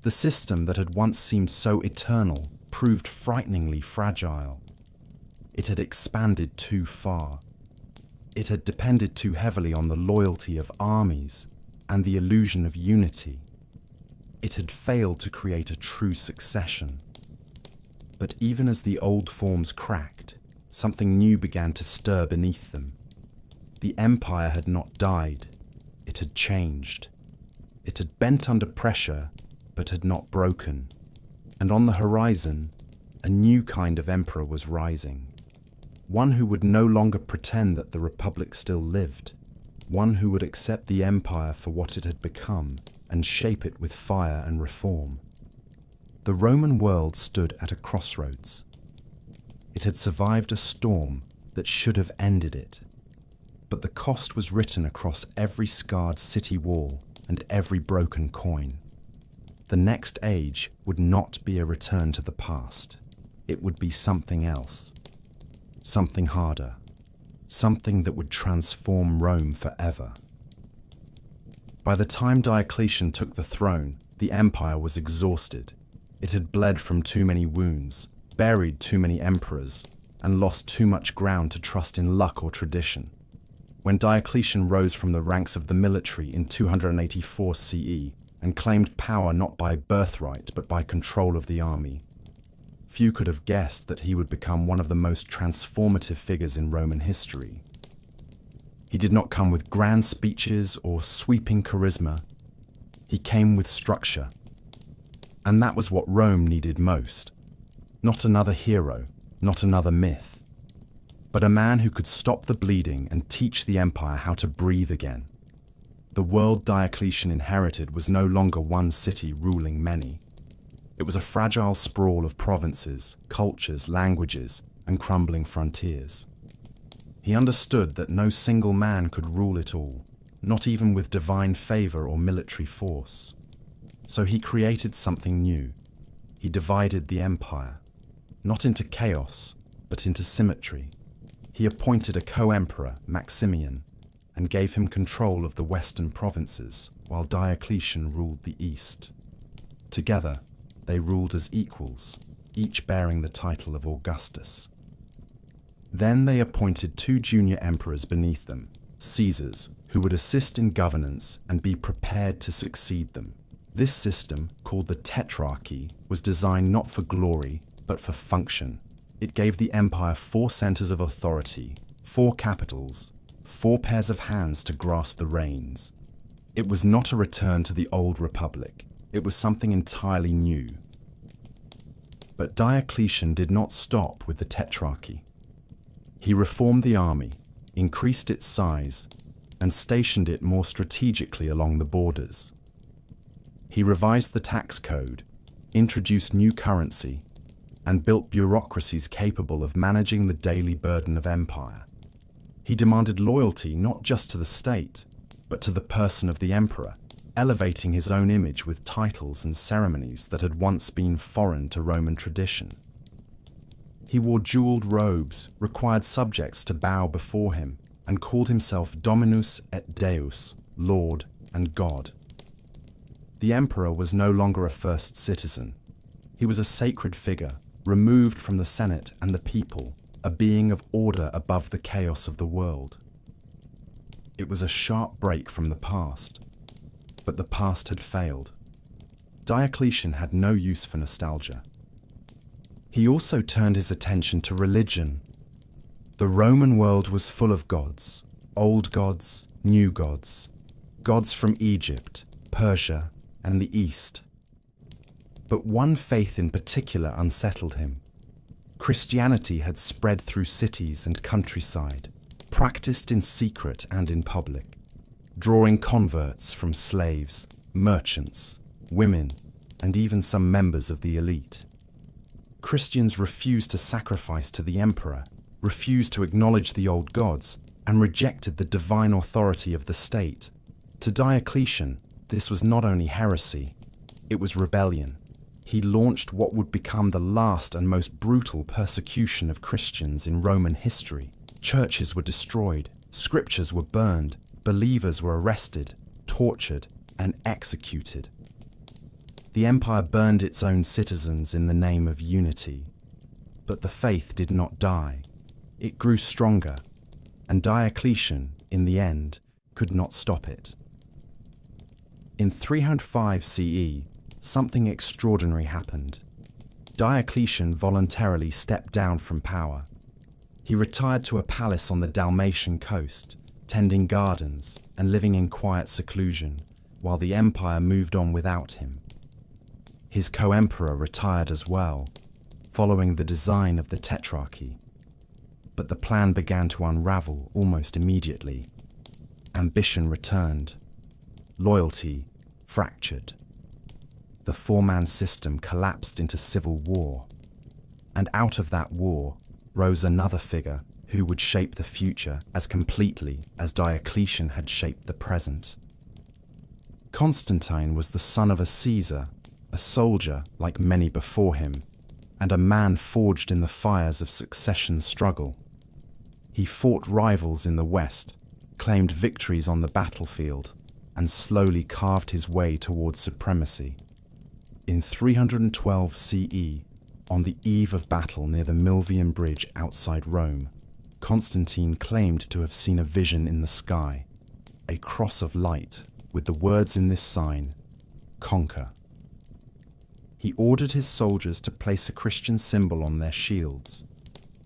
The system that had once seemed so eternal proved frighteningly fragile. It had expanded too far. It had depended too heavily on the loyalty of armies and the illusion of unity. It had failed to create a true succession. But even as the old forms cracked, something new began to stir beneath them. The empire had not died. It had changed. It had bent under pressure, but had not broken. And on the horizon, a new kind of emperor was rising. One who would no longer pretend that the Republic still lived. One who would accept the empire for what it had become and shape it with fire and reform. The Roman world stood at a crossroads. It had survived a storm that should have ended it. But the cost was written across every scarred city wall and every broken coin. The next age would not be a return to the past. It would be something else. Something harder. Something that would transform Rome forever. By the time Diocletian took the throne, the empire was exhausted. It had bled from too many wounds, buried too many emperors, and lost too much ground to trust in luck or tradition. When Diocletian rose from the ranks of the military in 284 CE and claimed power not by birthright but by control of the army, few could have guessed that he would become one of the most transformative figures in Roman history. He did not come with grand speeches or sweeping charisma. He came with structure. And that was what Rome needed most. Not another hero, not another myth, but a man who could stop the bleeding and teach the empire how to breathe again. The world Diocletian inherited was no longer one city ruling many. It was a fragile sprawl of provinces, cultures, languages, and crumbling frontiers. He understood that no single man could rule it all, not even with divine favor or military force. So he created something new. He divided the empire, not into chaos, but into symmetry. He appointed a co-emperor, Maximian, and gave him control of the western provinces, while Diocletian ruled the east. Together, they ruled as equals, each bearing the title of Augustus. Then they appointed 2 junior emperors beneath them, Caesars, who would assist in governance and be prepared to succeed them. This system, called the Tetrarchy, was designed not for glory, but for function. It gave the empire 4 centers of authority, 4 capitals, 4 pairs of hands to grasp the reins. It was not a return to the old republic. It was something entirely new. But Diocletian did not stop with the Tetrarchy. He reformed the army, increased its size, and stationed it more strategically along the borders. He revised the tax code, introduced new currency, and built bureaucracies capable of managing the daily burden of empire. He demanded loyalty not just to the state, but to the person of the emperor, elevating his own image with titles and ceremonies that had once been foreign to Roman tradition. He wore jeweled robes, required subjects to bow before him, and called himself Dominus et Deus, Lord and God. The emperor was no longer a first citizen. He was a sacred figure, removed from the Senate and the people, a being of order above the chaos of the world. It was a sharp break from the past, but the past had failed. Diocletian had no use for nostalgia. He also turned his attention to religion. The Roman world was full of gods, old gods, new gods, gods from Egypt, Persia, and the East. But one faith in particular unsettled him. Christianity had spread through cities and countryside, practiced in secret and in public, drawing converts from slaves, merchants, women, and even some members of the elite. Christians refused to sacrifice to the emperor, refused to acknowledge the old gods, and rejected the divine authority of the state. To Diocletian, this was not only heresy, it was rebellion. He launched what would become the last and most brutal persecution of Christians in Roman history. Churches were destroyed, scriptures were burned, believers were arrested, tortured, and executed. The empire burned its own citizens in the name of unity. But the faith did not die. It grew stronger, and Diocletian, in the end, could not stop it. In 305 CE, something extraordinary happened. Diocletian voluntarily stepped down from power. He retired to a palace on the Dalmatian coast, tending gardens and living in quiet seclusion, while the empire moved on without him. His co-emperor retired as well, following the design of the Tetrarchy. But the plan began to unravel almost immediately. Ambition returned. Loyalty fractured. The 4-man system collapsed into civil war. And out of that war rose another figure who would shape the future as completely as Diocletian had shaped the present. Constantine was the son of a Caesar, a soldier like many before him, and a man forged in the fires of succession struggle. He fought rivals in the West, claimed victories on the battlefield, and slowly carved his way towards supremacy. In 312 CE, on the eve of battle near the Milvian Bridge outside Rome, Constantine claimed to have seen a vision in the sky, a cross of light with the words in this sign, "Conquer." He ordered his soldiers to place a Christian symbol on their shields.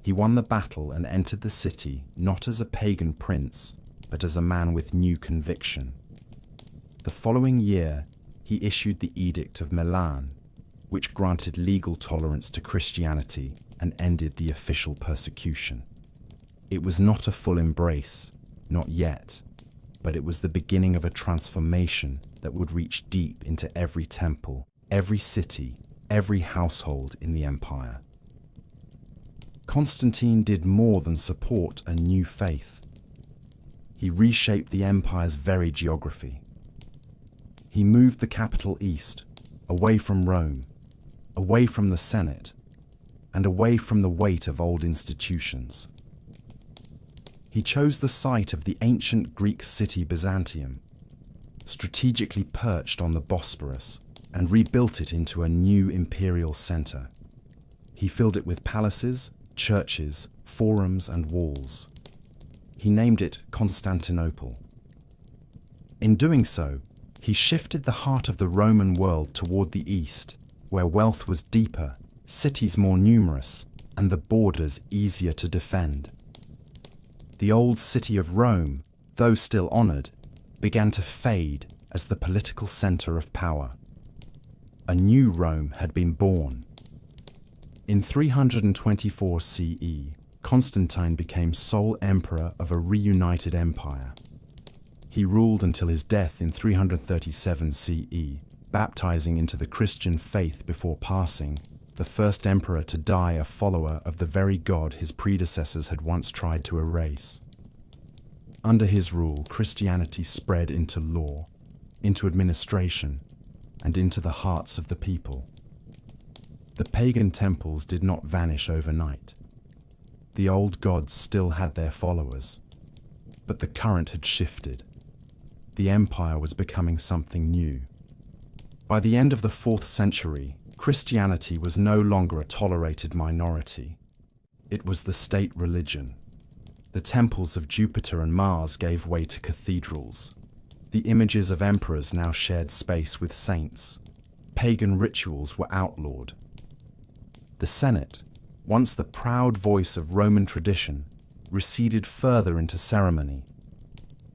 He won the battle and entered the city not as a pagan prince, but as a man with new conviction. The following year, he issued the Edict of Milan, which granted legal tolerance to Christianity and ended the official persecution. It was not a full embrace, not yet, but it was the beginning of a transformation that would reach deep into every temple, every city, every household in the empire. Constantine did more than support a new faith. He reshaped the empire's very geography. He moved the capital east, away from Rome, away from the Senate, and away from the weight of old institutions. He chose the site of the ancient Greek city Byzantium, strategically perched on the Bosporus, and rebuilt it into a new imperial center. He filled it with palaces, churches, forums, and walls. He named it Constantinople. In doing so, he shifted the heart of the Roman world toward the east, where wealth was deeper, cities more numerous, and the borders easier to defend. The old city of Rome, though still honored, began to fade as the political center of power. A new Rome had been born. In 324 CE, Constantine became sole emperor of a reunited empire. He ruled until his death in 337 CE, baptizing into the Christian faith before passing, the first emperor to die a follower of the very God his predecessors had once tried to erase. Under his rule, Christianity spread into law, into administration, and into the hearts of the people. The pagan temples did not vanish overnight. The old gods still had their followers, but the current had shifted. The empire was becoming something new. By the end of the 4th century, Christianity was no longer a tolerated minority. It was the state religion. The temples of Jupiter and Mars gave way to cathedrals. The images of emperors now shared space with saints. Pagan rituals were outlawed. The Senate, once the proud voice of Roman tradition, receded further into ceremony.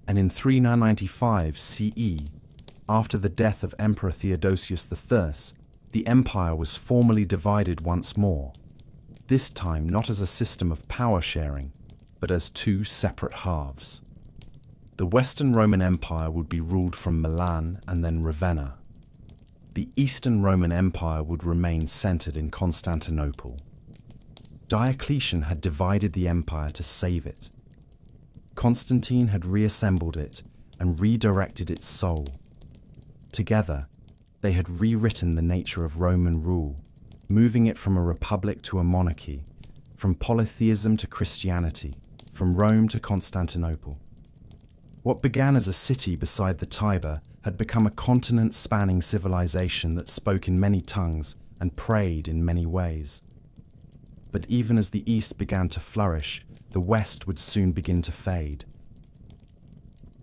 And in 395 CE, after the death of Emperor Theodosius I, the empire was formally divided once more, this time not as a system of power sharing, but as two separate halves. The Western Roman Empire would be ruled from Milan and then Ravenna. The Eastern Roman Empire would remain centered in Constantinople. Diocletian had divided the empire to save it. Constantine had reassembled it and redirected its soul. Together, they had rewritten the nature of Roman rule, moving it from a republic to a monarchy, from polytheism to Christianity, from Rome to Constantinople. What began as a city beside the Tiber had become a continent-spanning civilization that spoke in many tongues and prayed in many ways. But even as the East began to flourish, the West would soon begin to fade.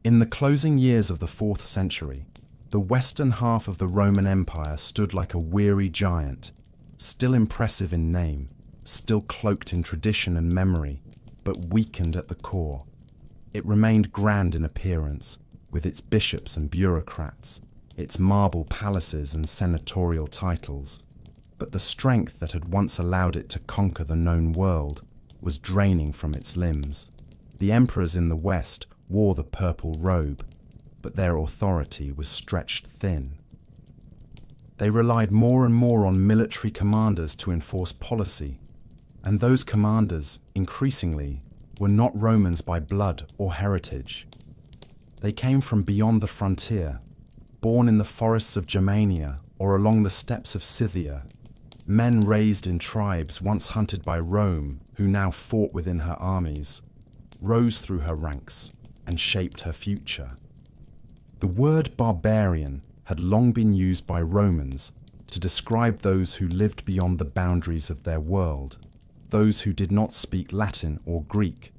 In the closing years of the 4th century, the western half of the Roman Empire stood like a weary giant, still impressive in name, still cloaked in tradition and memory, but weakened at the core. It remained grand in appearance, with its bishops and bureaucrats, its marble palaces and senatorial titles. But the strength that had once allowed it to conquer the known world was draining from its limbs. The emperors in the West wore the purple robe, but their authority was stretched thin. They relied more and more on military commanders to enforce policy, and those commanders, increasingly, were not Romans by blood or heritage. They came from beyond the frontier, born in the forests of Germania or along the steppes of Scythia, men raised in tribes once hunted by Rome who now fought within her armies, rose through her ranks and shaped her future. The word barbarian had long been used by Romans to describe those who lived beyond the boundaries of their world, those who did not speak Latin or Greek,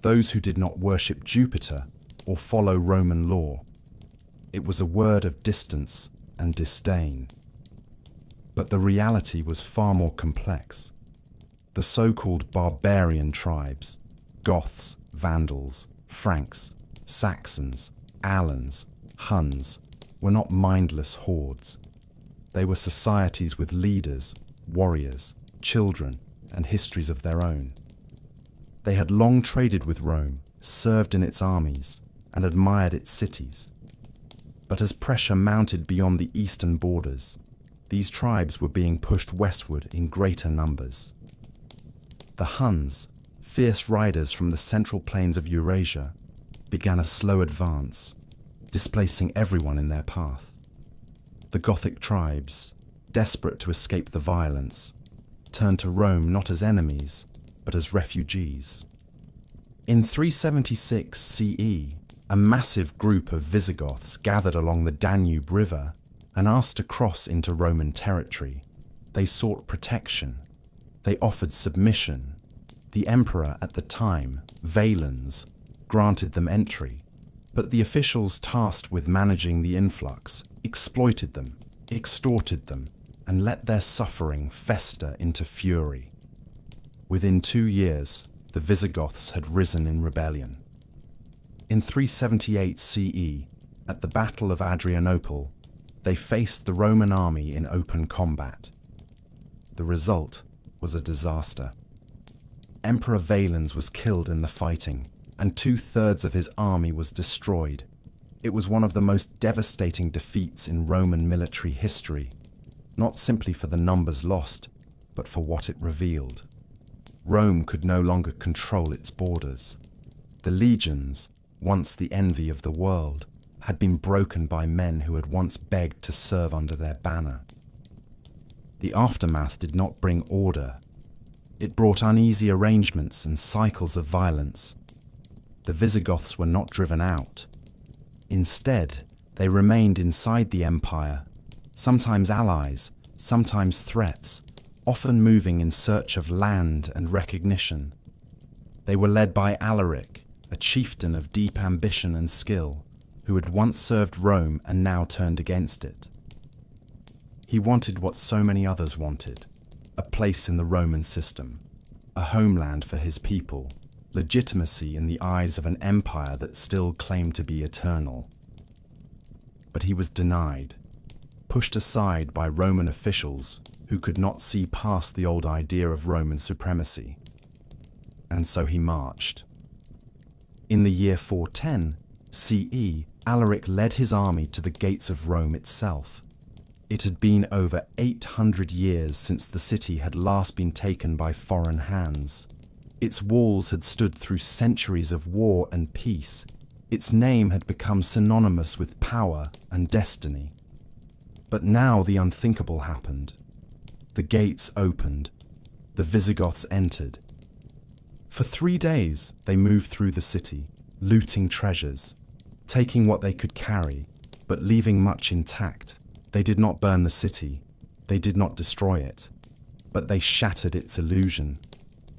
those who did not worship Jupiter or follow Roman law. It was a word of distance and disdain. But the reality was far more complex. The so-called barbarian tribes, Goths, Vandals, Franks, Saxons, Alans, Huns, were not mindless hordes. They were societies with leaders, warriors, children, and histories of their own. They had long traded with Rome, served in its armies, and admired its cities. But as pressure mounted beyond the eastern borders, these tribes were being pushed westward in greater numbers. The Huns, fierce riders from the central plains of Eurasia, began a slow advance, displacing everyone in their path. The Gothic tribes, desperate to escape the violence, turned to Rome not as enemies, but as refugees. In 376 CE, a massive group of Visigoths gathered along the Danube River and asked to cross into Roman territory. They sought protection. They offered submission. The emperor at the time, Valens, granted them entry, but the officials tasked with managing the influx exploited them, extorted them, and let their suffering fester into fury. Within 2 years, the Visigoths had risen in rebellion. In 378 CE, at the Battle of Adrianople, they faced the Roman army in open combat. The result was a disaster. Emperor Valens was killed in the fighting, and 2/3 of his army was destroyed. It was one of the most devastating defeats in Roman military history, not simply for the numbers lost, but for what it revealed. Rome could no longer control its borders. The legions, once the envy of the world, had been broken by men who had once begged to serve under their banner. The aftermath did not bring order. It brought uneasy arrangements and cycles of violence. The Visigoths were not driven out. Instead, they remained inside the empire, sometimes allies, sometimes threats, often moving in search of land and recognition. They were led by Alaric, a chieftain of deep ambition and skill, who had once served Rome and now turned against it. He wanted what so many others wanted, a place in the Roman system, a homeland for his people, legitimacy in the eyes of an empire that still claimed to be eternal. But he was denied, pushed aside by Roman officials who could not see past the old idea of Roman supremacy. And so he marched. In the year 410 CE, Alaric led his army to the gates of Rome itself. It had been over 800 years since the city had last been taken by foreign hands. Its walls had stood through centuries of war and peace. Its name had become synonymous with power and destiny. But now the unthinkable happened. The gates opened. The Visigoths entered. For 3 days, they moved through the city, looting treasures, taking what they could carry, but leaving much intact. They did not burn the city. They did not destroy it. But they shattered its illusion.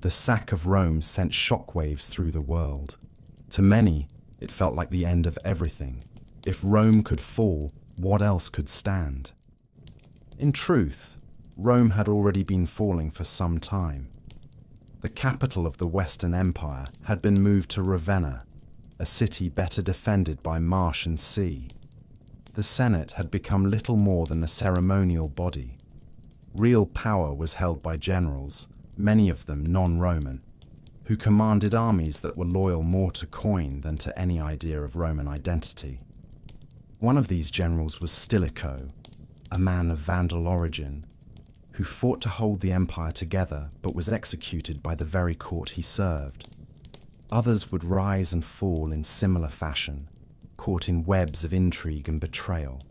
The sack of Rome sent shockwaves through the world. To many, it felt like the end of everything. If Rome could fall, what else could stand? In truth, Rome had already been falling for some time. The capital of the Western Empire had been moved to Ravenna, a city better defended by marsh and sea. The Senate had become little more than a ceremonial body. Real power was held by generals, many of them non-Roman, who commanded armies that were loyal more to coin than to any idea of Roman identity. One of these generals was Stilicho, a man of Vandal origin, who fought to hold the empire together but was executed by the very court he served. Others would rise and fall in similar fashion, caught in webs of intrigue and betrayal.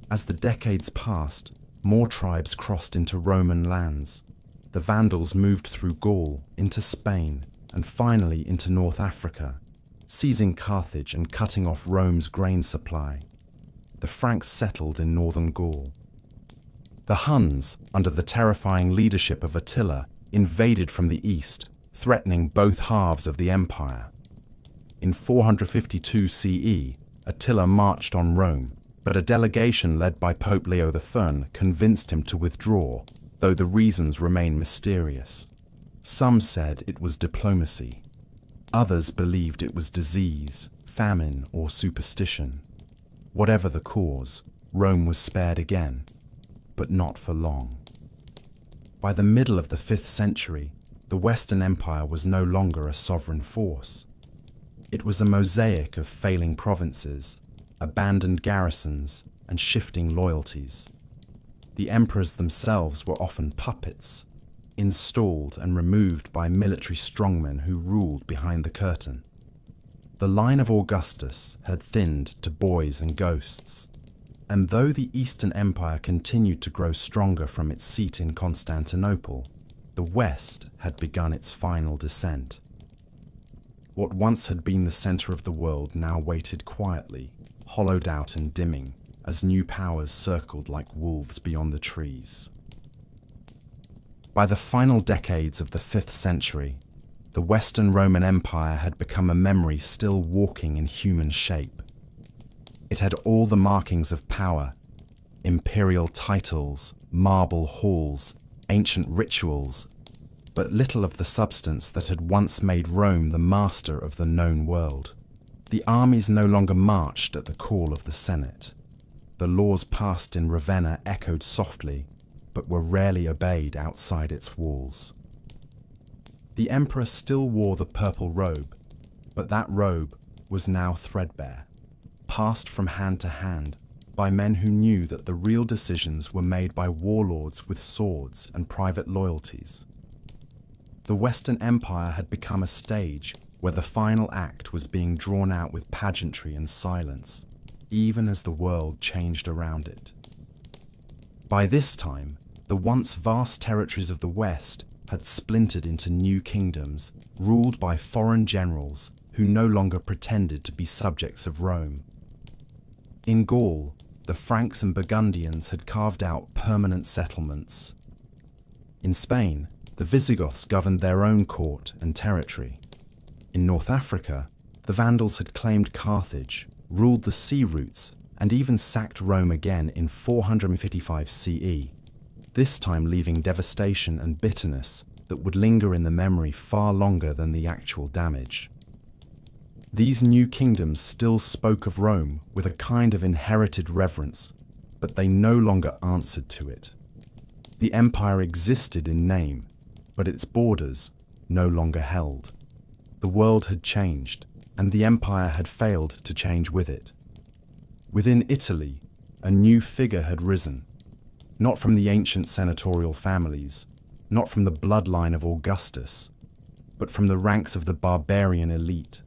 As the decades passed, more tribes crossed into Roman lands. The Vandals moved through Gaul, into Spain, and finally into North Africa, seizing Carthage and cutting off Rome's grain supply. The Franks settled in northern Gaul. The Huns, under the terrifying leadership of Attila, invaded from the east, threatening both halves of the empire. In 452 CE, Attila marched on Rome, but a delegation led by Pope Leo I convinced him to withdraw, though the reasons remain mysterious. Some said it was diplomacy. Others believed it was disease, famine, or superstition. Whatever the cause, Rome was spared again, but not for long. By the middle of the 5th century, the Western Empire was no longer a sovereign force. It was a mosaic of failing provinces, abandoned garrisons, and shifting loyalties. The emperors themselves were often puppets, installed and removed by military strongmen who ruled behind the curtain. The line of Augustus had thinned to boys and ghosts, and though the Eastern Empire continued to grow stronger from its seat in Constantinople, the West had begun its final descent. What once had been the center of the world now waited quietly, hollowed out and dimming, as new powers circled like wolves beyond the trees. By the final decades of the 5th century, the Western Roman Empire had become a memory still walking in human shape. It had all the markings of power: imperial titles, marble halls, ancient rituals, but little of the substance that had once made Rome the master of the known world. The armies no longer marched at the call of the Senate. The laws passed in Ravenna echoed softly, but were rarely obeyed outside its walls. The emperor still wore the purple robe, but that robe was now threadbare, passed from hand to hand by men who knew that the real decisions were made by warlords with swords and private loyalties. The Western Empire had become a stage where the final act was being drawn out with pageantry and silence, even as the world changed around it. By this time, the once vast territories of the West had splintered into new kingdoms, ruled by foreign generals who no longer pretended to be subjects of Rome. In Gaul, the Franks and Burgundians had carved out permanent settlements. In Spain, the Visigoths governed their own court and territory. In North Africa, the Vandals had claimed Carthage, ruled the sea routes, and even sacked Rome again in 455 CE, this time leaving devastation and bitterness that would linger in the memory far longer than the actual damage. These new kingdoms still spoke of Rome with a kind of inherited reverence, but they no longer answered to it. The empire existed in name, but its borders no longer held. The world had changed, and the empire had failed to change with it. Within Italy, a new figure had risen, not from the ancient senatorial families, not from the bloodline of Augustus, but from the ranks of the barbarian elite.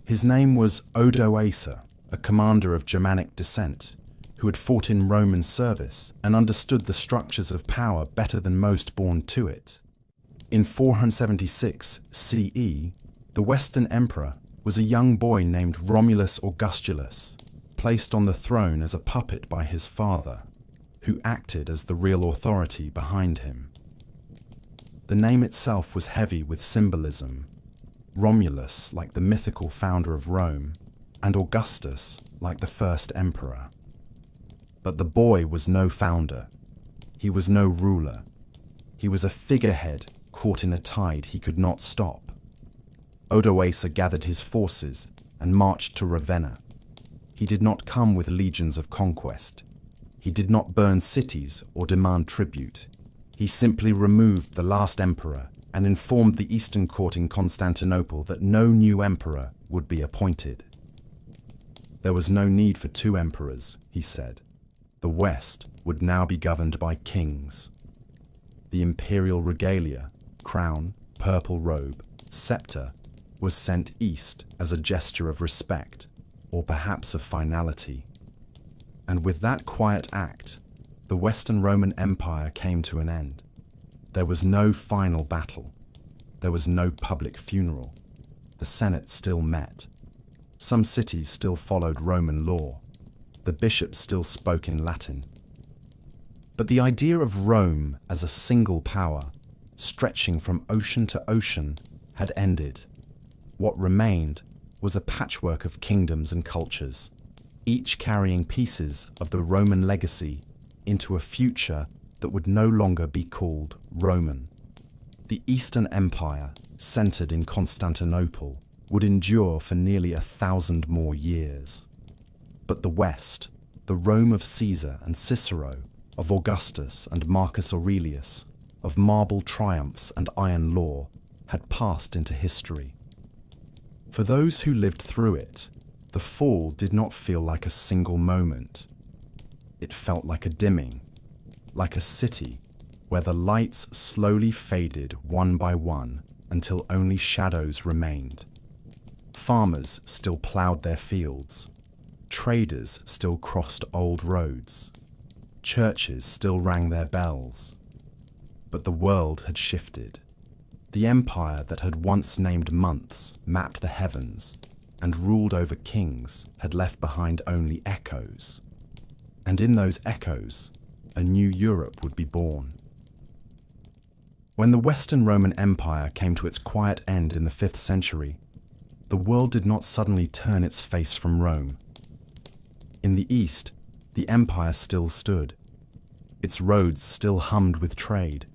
His name was Odoacer, a commander of Germanic descent, who had fought in Roman service and understood the structures of power better than most born to it. In 476 CE, the Western emperor was a young boy named Romulus Augustulus, placed on the throne as a puppet by his father, who acted as the real authority behind him. The name itself was heavy with symbolism. Romulus, like the mythical founder of Rome, and Augustus, like the first emperor. But the boy was no founder. He was no ruler. He was a figurehead caught in a tide he could not stop. Odoacer gathered his forces and marched to Ravenna. He did not come with legions of conquest. He did not burn cities or demand tribute. He simply removed the last emperor and informed the Eastern court in Constantinople that no new emperor would be appointed. There was no need for two emperors, he said. The West would now be governed by kings. The imperial regalia, crown, purple robe, scepter, was sent east as a gesture of respect, or perhaps of finality. And with that quiet act, the Western Roman Empire came to an end. There was no final battle. There was no public funeral. The Senate still met. Some cities still followed Roman law. The bishops still spoke in Latin. But the idea of Rome as a single power, stretching from ocean to ocean, had ended. What remained was a patchwork of kingdoms and cultures. each carrying pieces of the Roman legacy into a future that would no longer be called Roman. The Eastern Empire, centered in Constantinople, would endure for nearly 1,000 more years. But the West, the Rome of Caesar and Cicero, of Augustus and Marcus Aurelius, of marble triumphs and iron law, had passed into history. For those who lived through it, the fall did not feel like a single moment. It felt like a dimming, like a city where the lights slowly faded one by one until only shadows remained. Farmers still plowed their fields. Traders still crossed old roads. Churches still rang their bells. But the world had shifted. The empire that had once named months, mapped the heavens, and ruled over kings had left behind only echoes. And in those echoes, a new Europe would be born. When the Western Roman Empire came to its quiet end in the 5th century, the world did not suddenly turn its face from Rome. In the East, the empire still stood. Its roads still hummed with trade.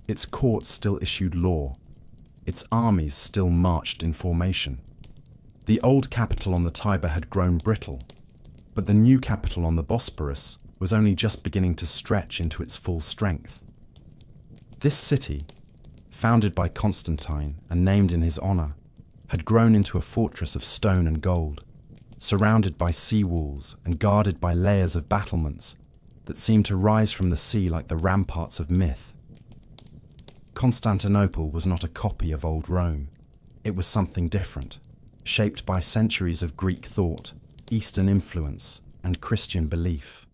Its courts still issued law. Its armies still marched in formation. The old capital on the Tiber had grown brittle, but the new capital on the Bosporus was only just beginning to stretch into its full strength. This city, founded by Constantine and named in his honor, had grown into a fortress of stone and gold, surrounded by sea walls and guarded by layers of battlements that seemed to rise from the sea like the ramparts of myth. Constantinople was not a copy of old Rome. It was something different, shaped by centuries of Greek thought, Eastern influence, and Christian belief.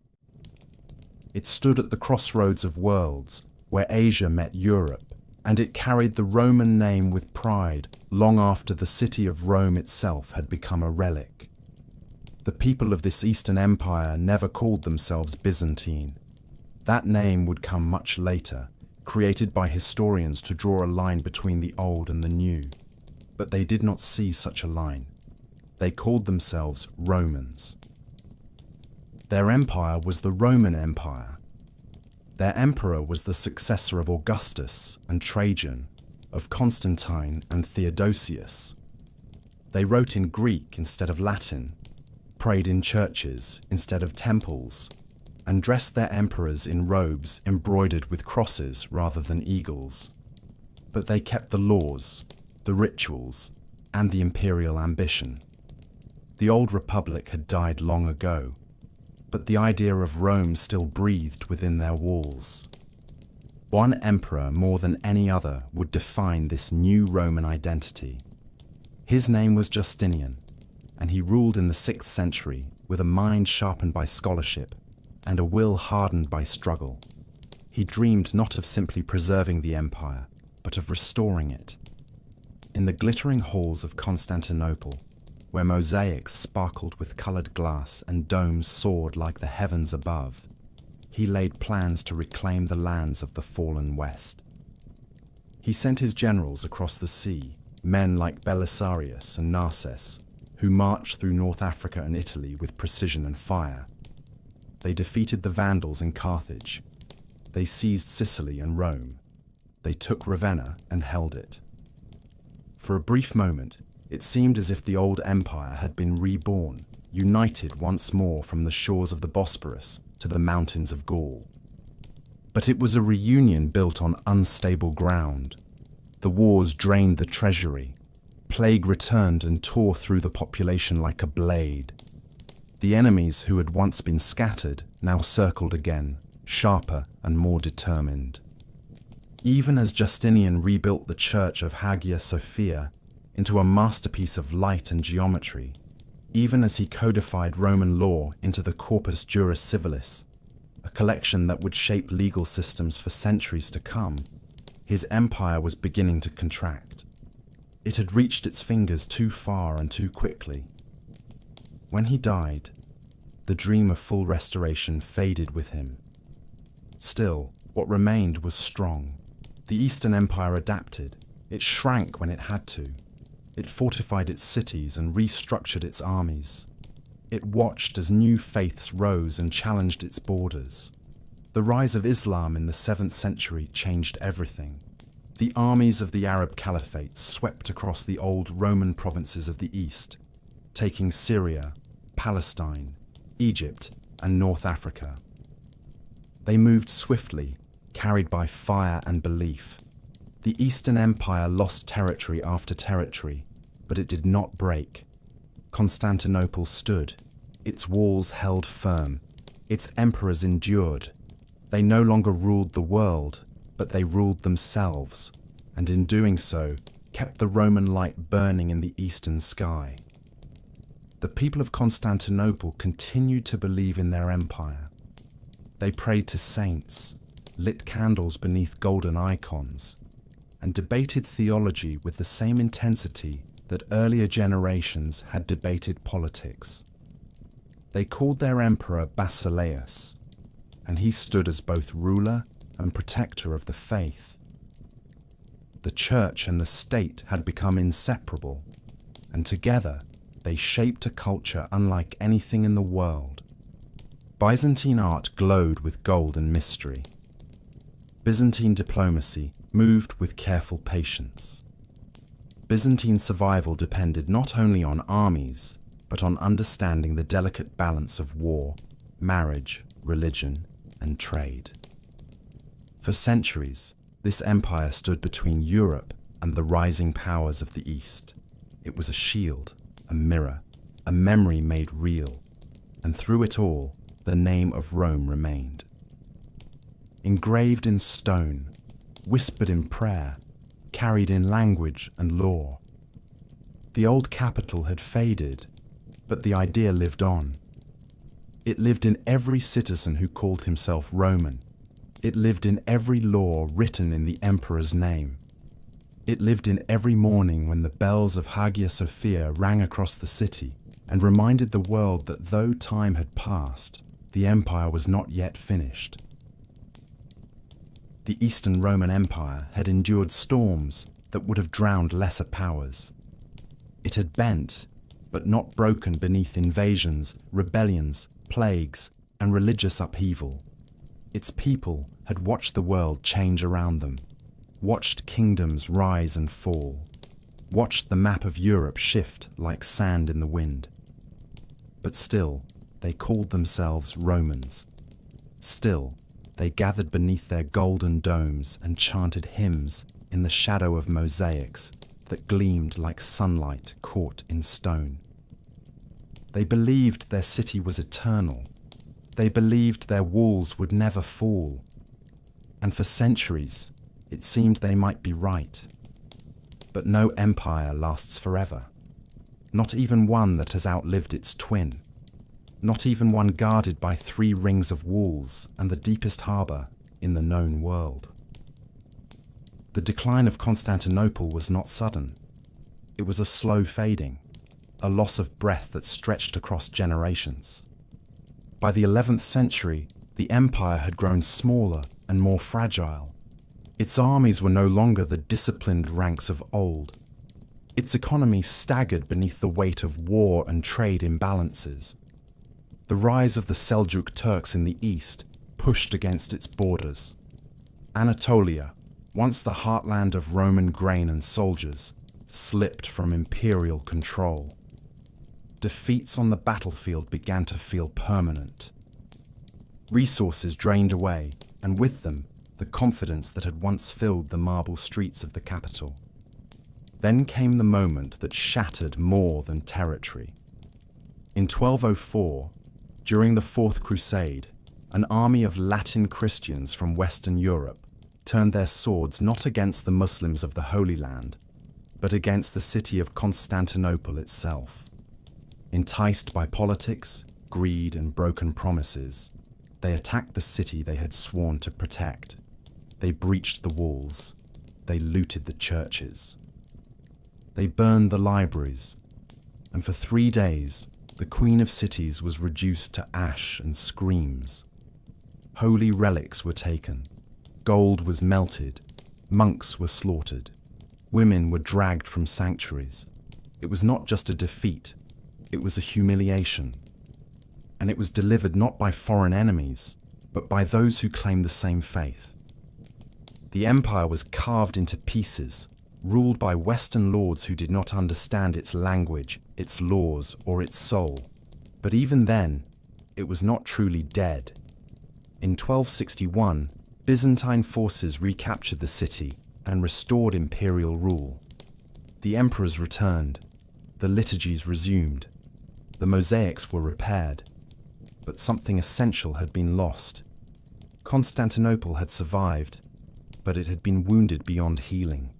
It stood at the crossroads of worlds, where Asia met Europe, and it carried the Roman name with pride long after the city of Rome itself had become a relic. The people of this Eastern Empire never called themselves Byzantine. That name would come much later, created by historians to draw a line between the old and the new. But they did not see such a line. They called themselves Romans. Their empire was the Roman Empire. Their emperor was the successor of Augustus and Trajan, of Constantine and Theodosius. They wrote in Greek instead of Latin, prayed in churches instead of temples, and dressed their emperors in robes embroidered with crosses rather than eagles. But they kept the laws, the rituals, and the imperial ambition. The old republic had died long ago, but the idea of Rome still breathed within their walls. One emperor more than any other would define this new Roman identity. His name was Justinian, and he ruled in the 6th century with a mind sharpened by scholarship and a will hardened by struggle. He dreamed not of simply preserving the empire, but of restoring it. In the glittering halls of Constantinople, where mosaics sparkled with colored glass and domes soared like the heavens above, he laid plans to reclaim the lands of the fallen West. He sent his generals across the sea, men like Belisarius and Narses, who marched through North Africa and Italy with precision and fire. They defeated the Vandals in Carthage. They seized Sicily and Rome. They took Ravenna and held it. For a brief moment, it seemed as if the old empire had been reborn, united once more from the shores of the Bosporus to the mountains of Gaul. But it was a reunion built on unstable ground. The wars drained the treasury. Plague returned and tore through the population like a blade. The enemies who had once been scattered now circled again, sharper and more determined. Even as Justinian rebuilt the church of Hagia Sophia into a masterpiece of light and geometry, even as he codified Roman law into the Corpus Juris Civilis, a collection that would shape legal systems for centuries to come, his empire was beginning to contract. It had reached its fingers too far and too quickly. When he died, the dream of full restoration faded with him. Still, what remained was strong. The Eastern Empire adapted. It shrank when it had to. It fortified its cities and restructured its armies. It watched as new faiths rose and challenged its borders. The rise of Islam in the 7th century changed everything. The armies of the Arab Caliphate swept across the old Roman provinces of the East, taking Syria, Palestine, Egypt, and North Africa. They moved swiftly, carried by fire and belief. The Eastern Empire lost territory after territory, but it did not break. Constantinople stood. Its walls held firm. Its emperors endured. They no longer ruled the world, but they ruled themselves, and in doing so, kept the Roman light burning in the eastern sky. The people of Constantinople continued to believe in their empire. They prayed to saints, lit candles beneath golden icons, and debated theology with the same intensity that earlier generations had debated politics. They called their emperor Basileus, and he stood as both ruler and protector of the faith. The church and the state had become inseparable, and together they shaped a culture unlike anything in the world. Byzantine art glowed with gold and mystery. Byzantine diplomacy moved with careful patience. Byzantine survival depended not only on armies, but on understanding the delicate balance of war, marriage, religion, and trade. For centuries, this empire stood between Europe and the rising powers of the East. It was a shield, a mirror, a memory made real, and through it all, the name of Rome remained. Engraved in stone, whispered in prayer, carried in language and law. The old capital had faded, but the idea lived on. It lived in every citizen who called himself Roman. It lived in every law written in the emperor's name. It lived in every morning when the bells of Hagia Sophia rang across the city and reminded the world that though time had passed, the empire was not yet finished. The Eastern Roman Empire had endured storms that would have drowned lesser powers. It had bent, but not broken beneath invasions, rebellions, plagues, and religious upheaval. Its people had watched the world change around them, watched kingdoms rise and fall, watched the map of Europe shift like sand in the wind. But still, they called themselves Romans. Still, they gathered beneath their golden domes and chanted hymns in the shadow of mosaics that gleamed like sunlight caught in stone. They believed their city was eternal. They believed their walls would never fall. And for centuries, it seemed they might be right. But no empire lasts forever. Not even one that has outlived its twin. Not even one guarded by 3 rings of walls and the deepest harbour in the known world. The decline of Constantinople was not sudden. It was a slow fading, a loss of breath that stretched across generations. By the 11th century, the empire had grown smaller and more fragile. Its armies were no longer the disciplined ranks of old. Its economy staggered beneath the weight of war and trade imbalances. The rise of the Seljuk Turks in the east pushed against its borders. Anatolia, once the heartland of Roman grain and soldiers, slipped from imperial control. Defeats on the battlefield began to feel permanent. Resources drained away, and with them, the confidence that had once filled the marble streets of the capital. Then came the moment that shattered more than territory. In 1204, during the Fourth Crusade, an army of Latin Christians from Western Europe turned their swords not against the Muslims of the Holy Land, but against the city of Constantinople itself. Enticed by politics, greed, and broken promises, they attacked the city they had sworn to protect. They breached the walls. They looted the churches. They burned the libraries, and for 3 days, the Queen of Cities was reduced to ash and screams. Holy relics were taken, gold was melted, monks were slaughtered, women were dragged from sanctuaries. It was not just a defeat, it was a humiliation, and it was delivered not by foreign enemies, but by those who claimed the same faith. The empire was carved into pieces, ruled by Western lords who did not understand its language, its laws, or its soul. But even then, it was not truly dead. In 1261, Byzantine forces recaptured the city and restored imperial rule. The emperors returned, the liturgies resumed, the mosaics were repaired, but something essential had been lost. Constantinople had survived, but it had been wounded beyond healing.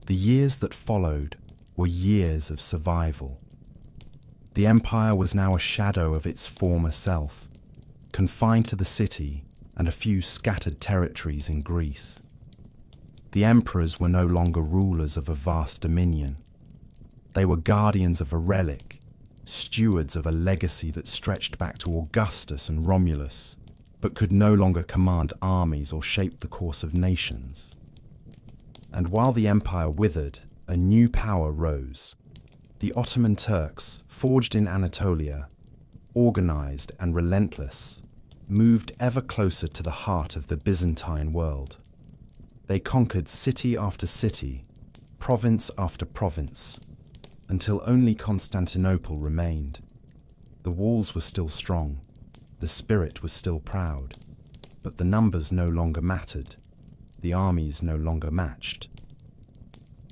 The years that followed were years of survival. The empire was now a shadow of its former self, confined to the city and a few scattered territories in Greece. The emperors were no longer rulers of a vast dominion. They were guardians of a relic, stewards of a legacy that stretched back to Augustus and Romulus, but could no longer command armies or shape the course of nations. And while the empire withered, a new power rose. The Ottoman Turks, forged in Anatolia, organized and relentless, moved ever closer to the heart of the Byzantine world. They conquered city after city, province after province, until only Constantinople remained. The walls were still strong, the spirit was still proud, but the numbers no longer mattered, the armies no longer matched.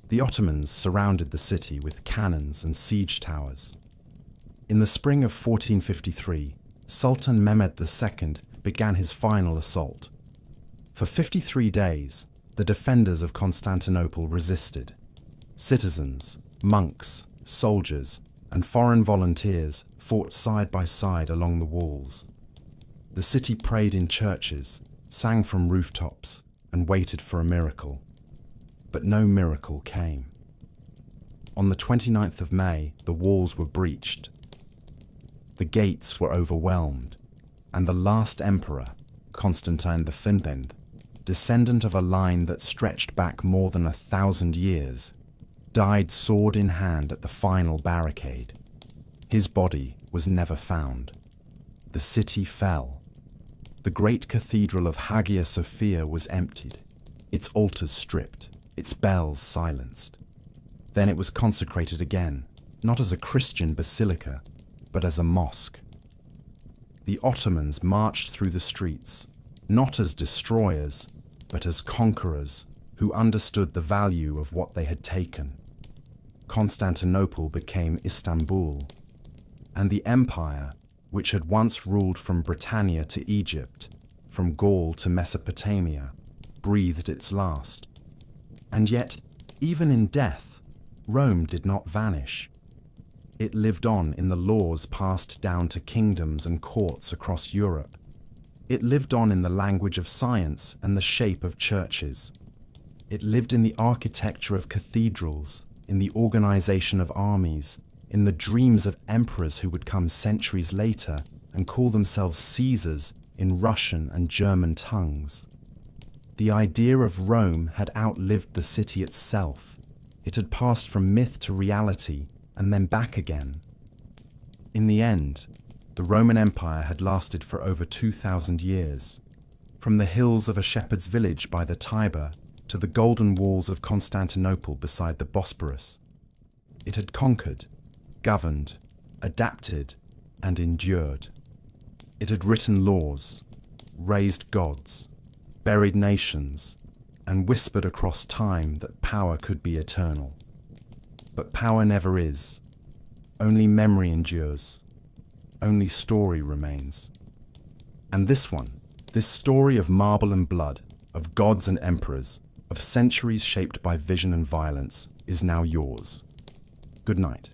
The Ottomans surrounded the city with cannons and siege towers. In the spring of 1453, Sultan Mehmed II began his final assault. For 53 days, the defenders of Constantinople resisted. Citizens, monks, soldiers, and foreign volunteers fought side by side along the walls. The city prayed in churches, sang from rooftops, and waited for a miracle. But no miracle came. On the 29th of May, the walls were breached. The gates were overwhelmed, and the last emperor, Constantine V, descendant of a line that stretched back more than 1,000 years, died sword in hand at the final barricade. His body was never found. The city fell. The great cathedral of Hagia Sophia was emptied, its altars stripped, its bells silenced. Then it was consecrated again, not as a Christian basilica, but as a mosque. The Ottomans marched through the streets, not as destroyers, but as conquerors who understood the value of what they had taken. Constantinople became Istanbul, and the empire, which had once ruled from Britannia to Egypt, from Gaul to Mesopotamia, breathed its last. And yet, even in death, Rome did not vanish. It lived on in the laws passed down to kingdoms and courts across Europe. It lived on in the language of science and the shape of churches. It lived in the architecture of cathedrals, in the organization of armies, in the dreams of emperors who would come centuries later and call themselves Caesars in Russian and German tongues. The idea of Rome had outlived the city itself. It had passed from myth to reality and then back again. In the end, the Roman Empire had lasted for over 2,000 years, from the hills of a shepherd's village by the Tiber to the golden walls of Constantinople beside the Bosporus. It had conquered, governed, adapted, and endured. It had written laws, raised gods, buried nations, and whispered across time that power could be eternal. But power never is. Only memory endures. Only story remains. And this story of marble and blood, of gods and emperors, of centuries shaped by vision and violence, is now yours. Good night.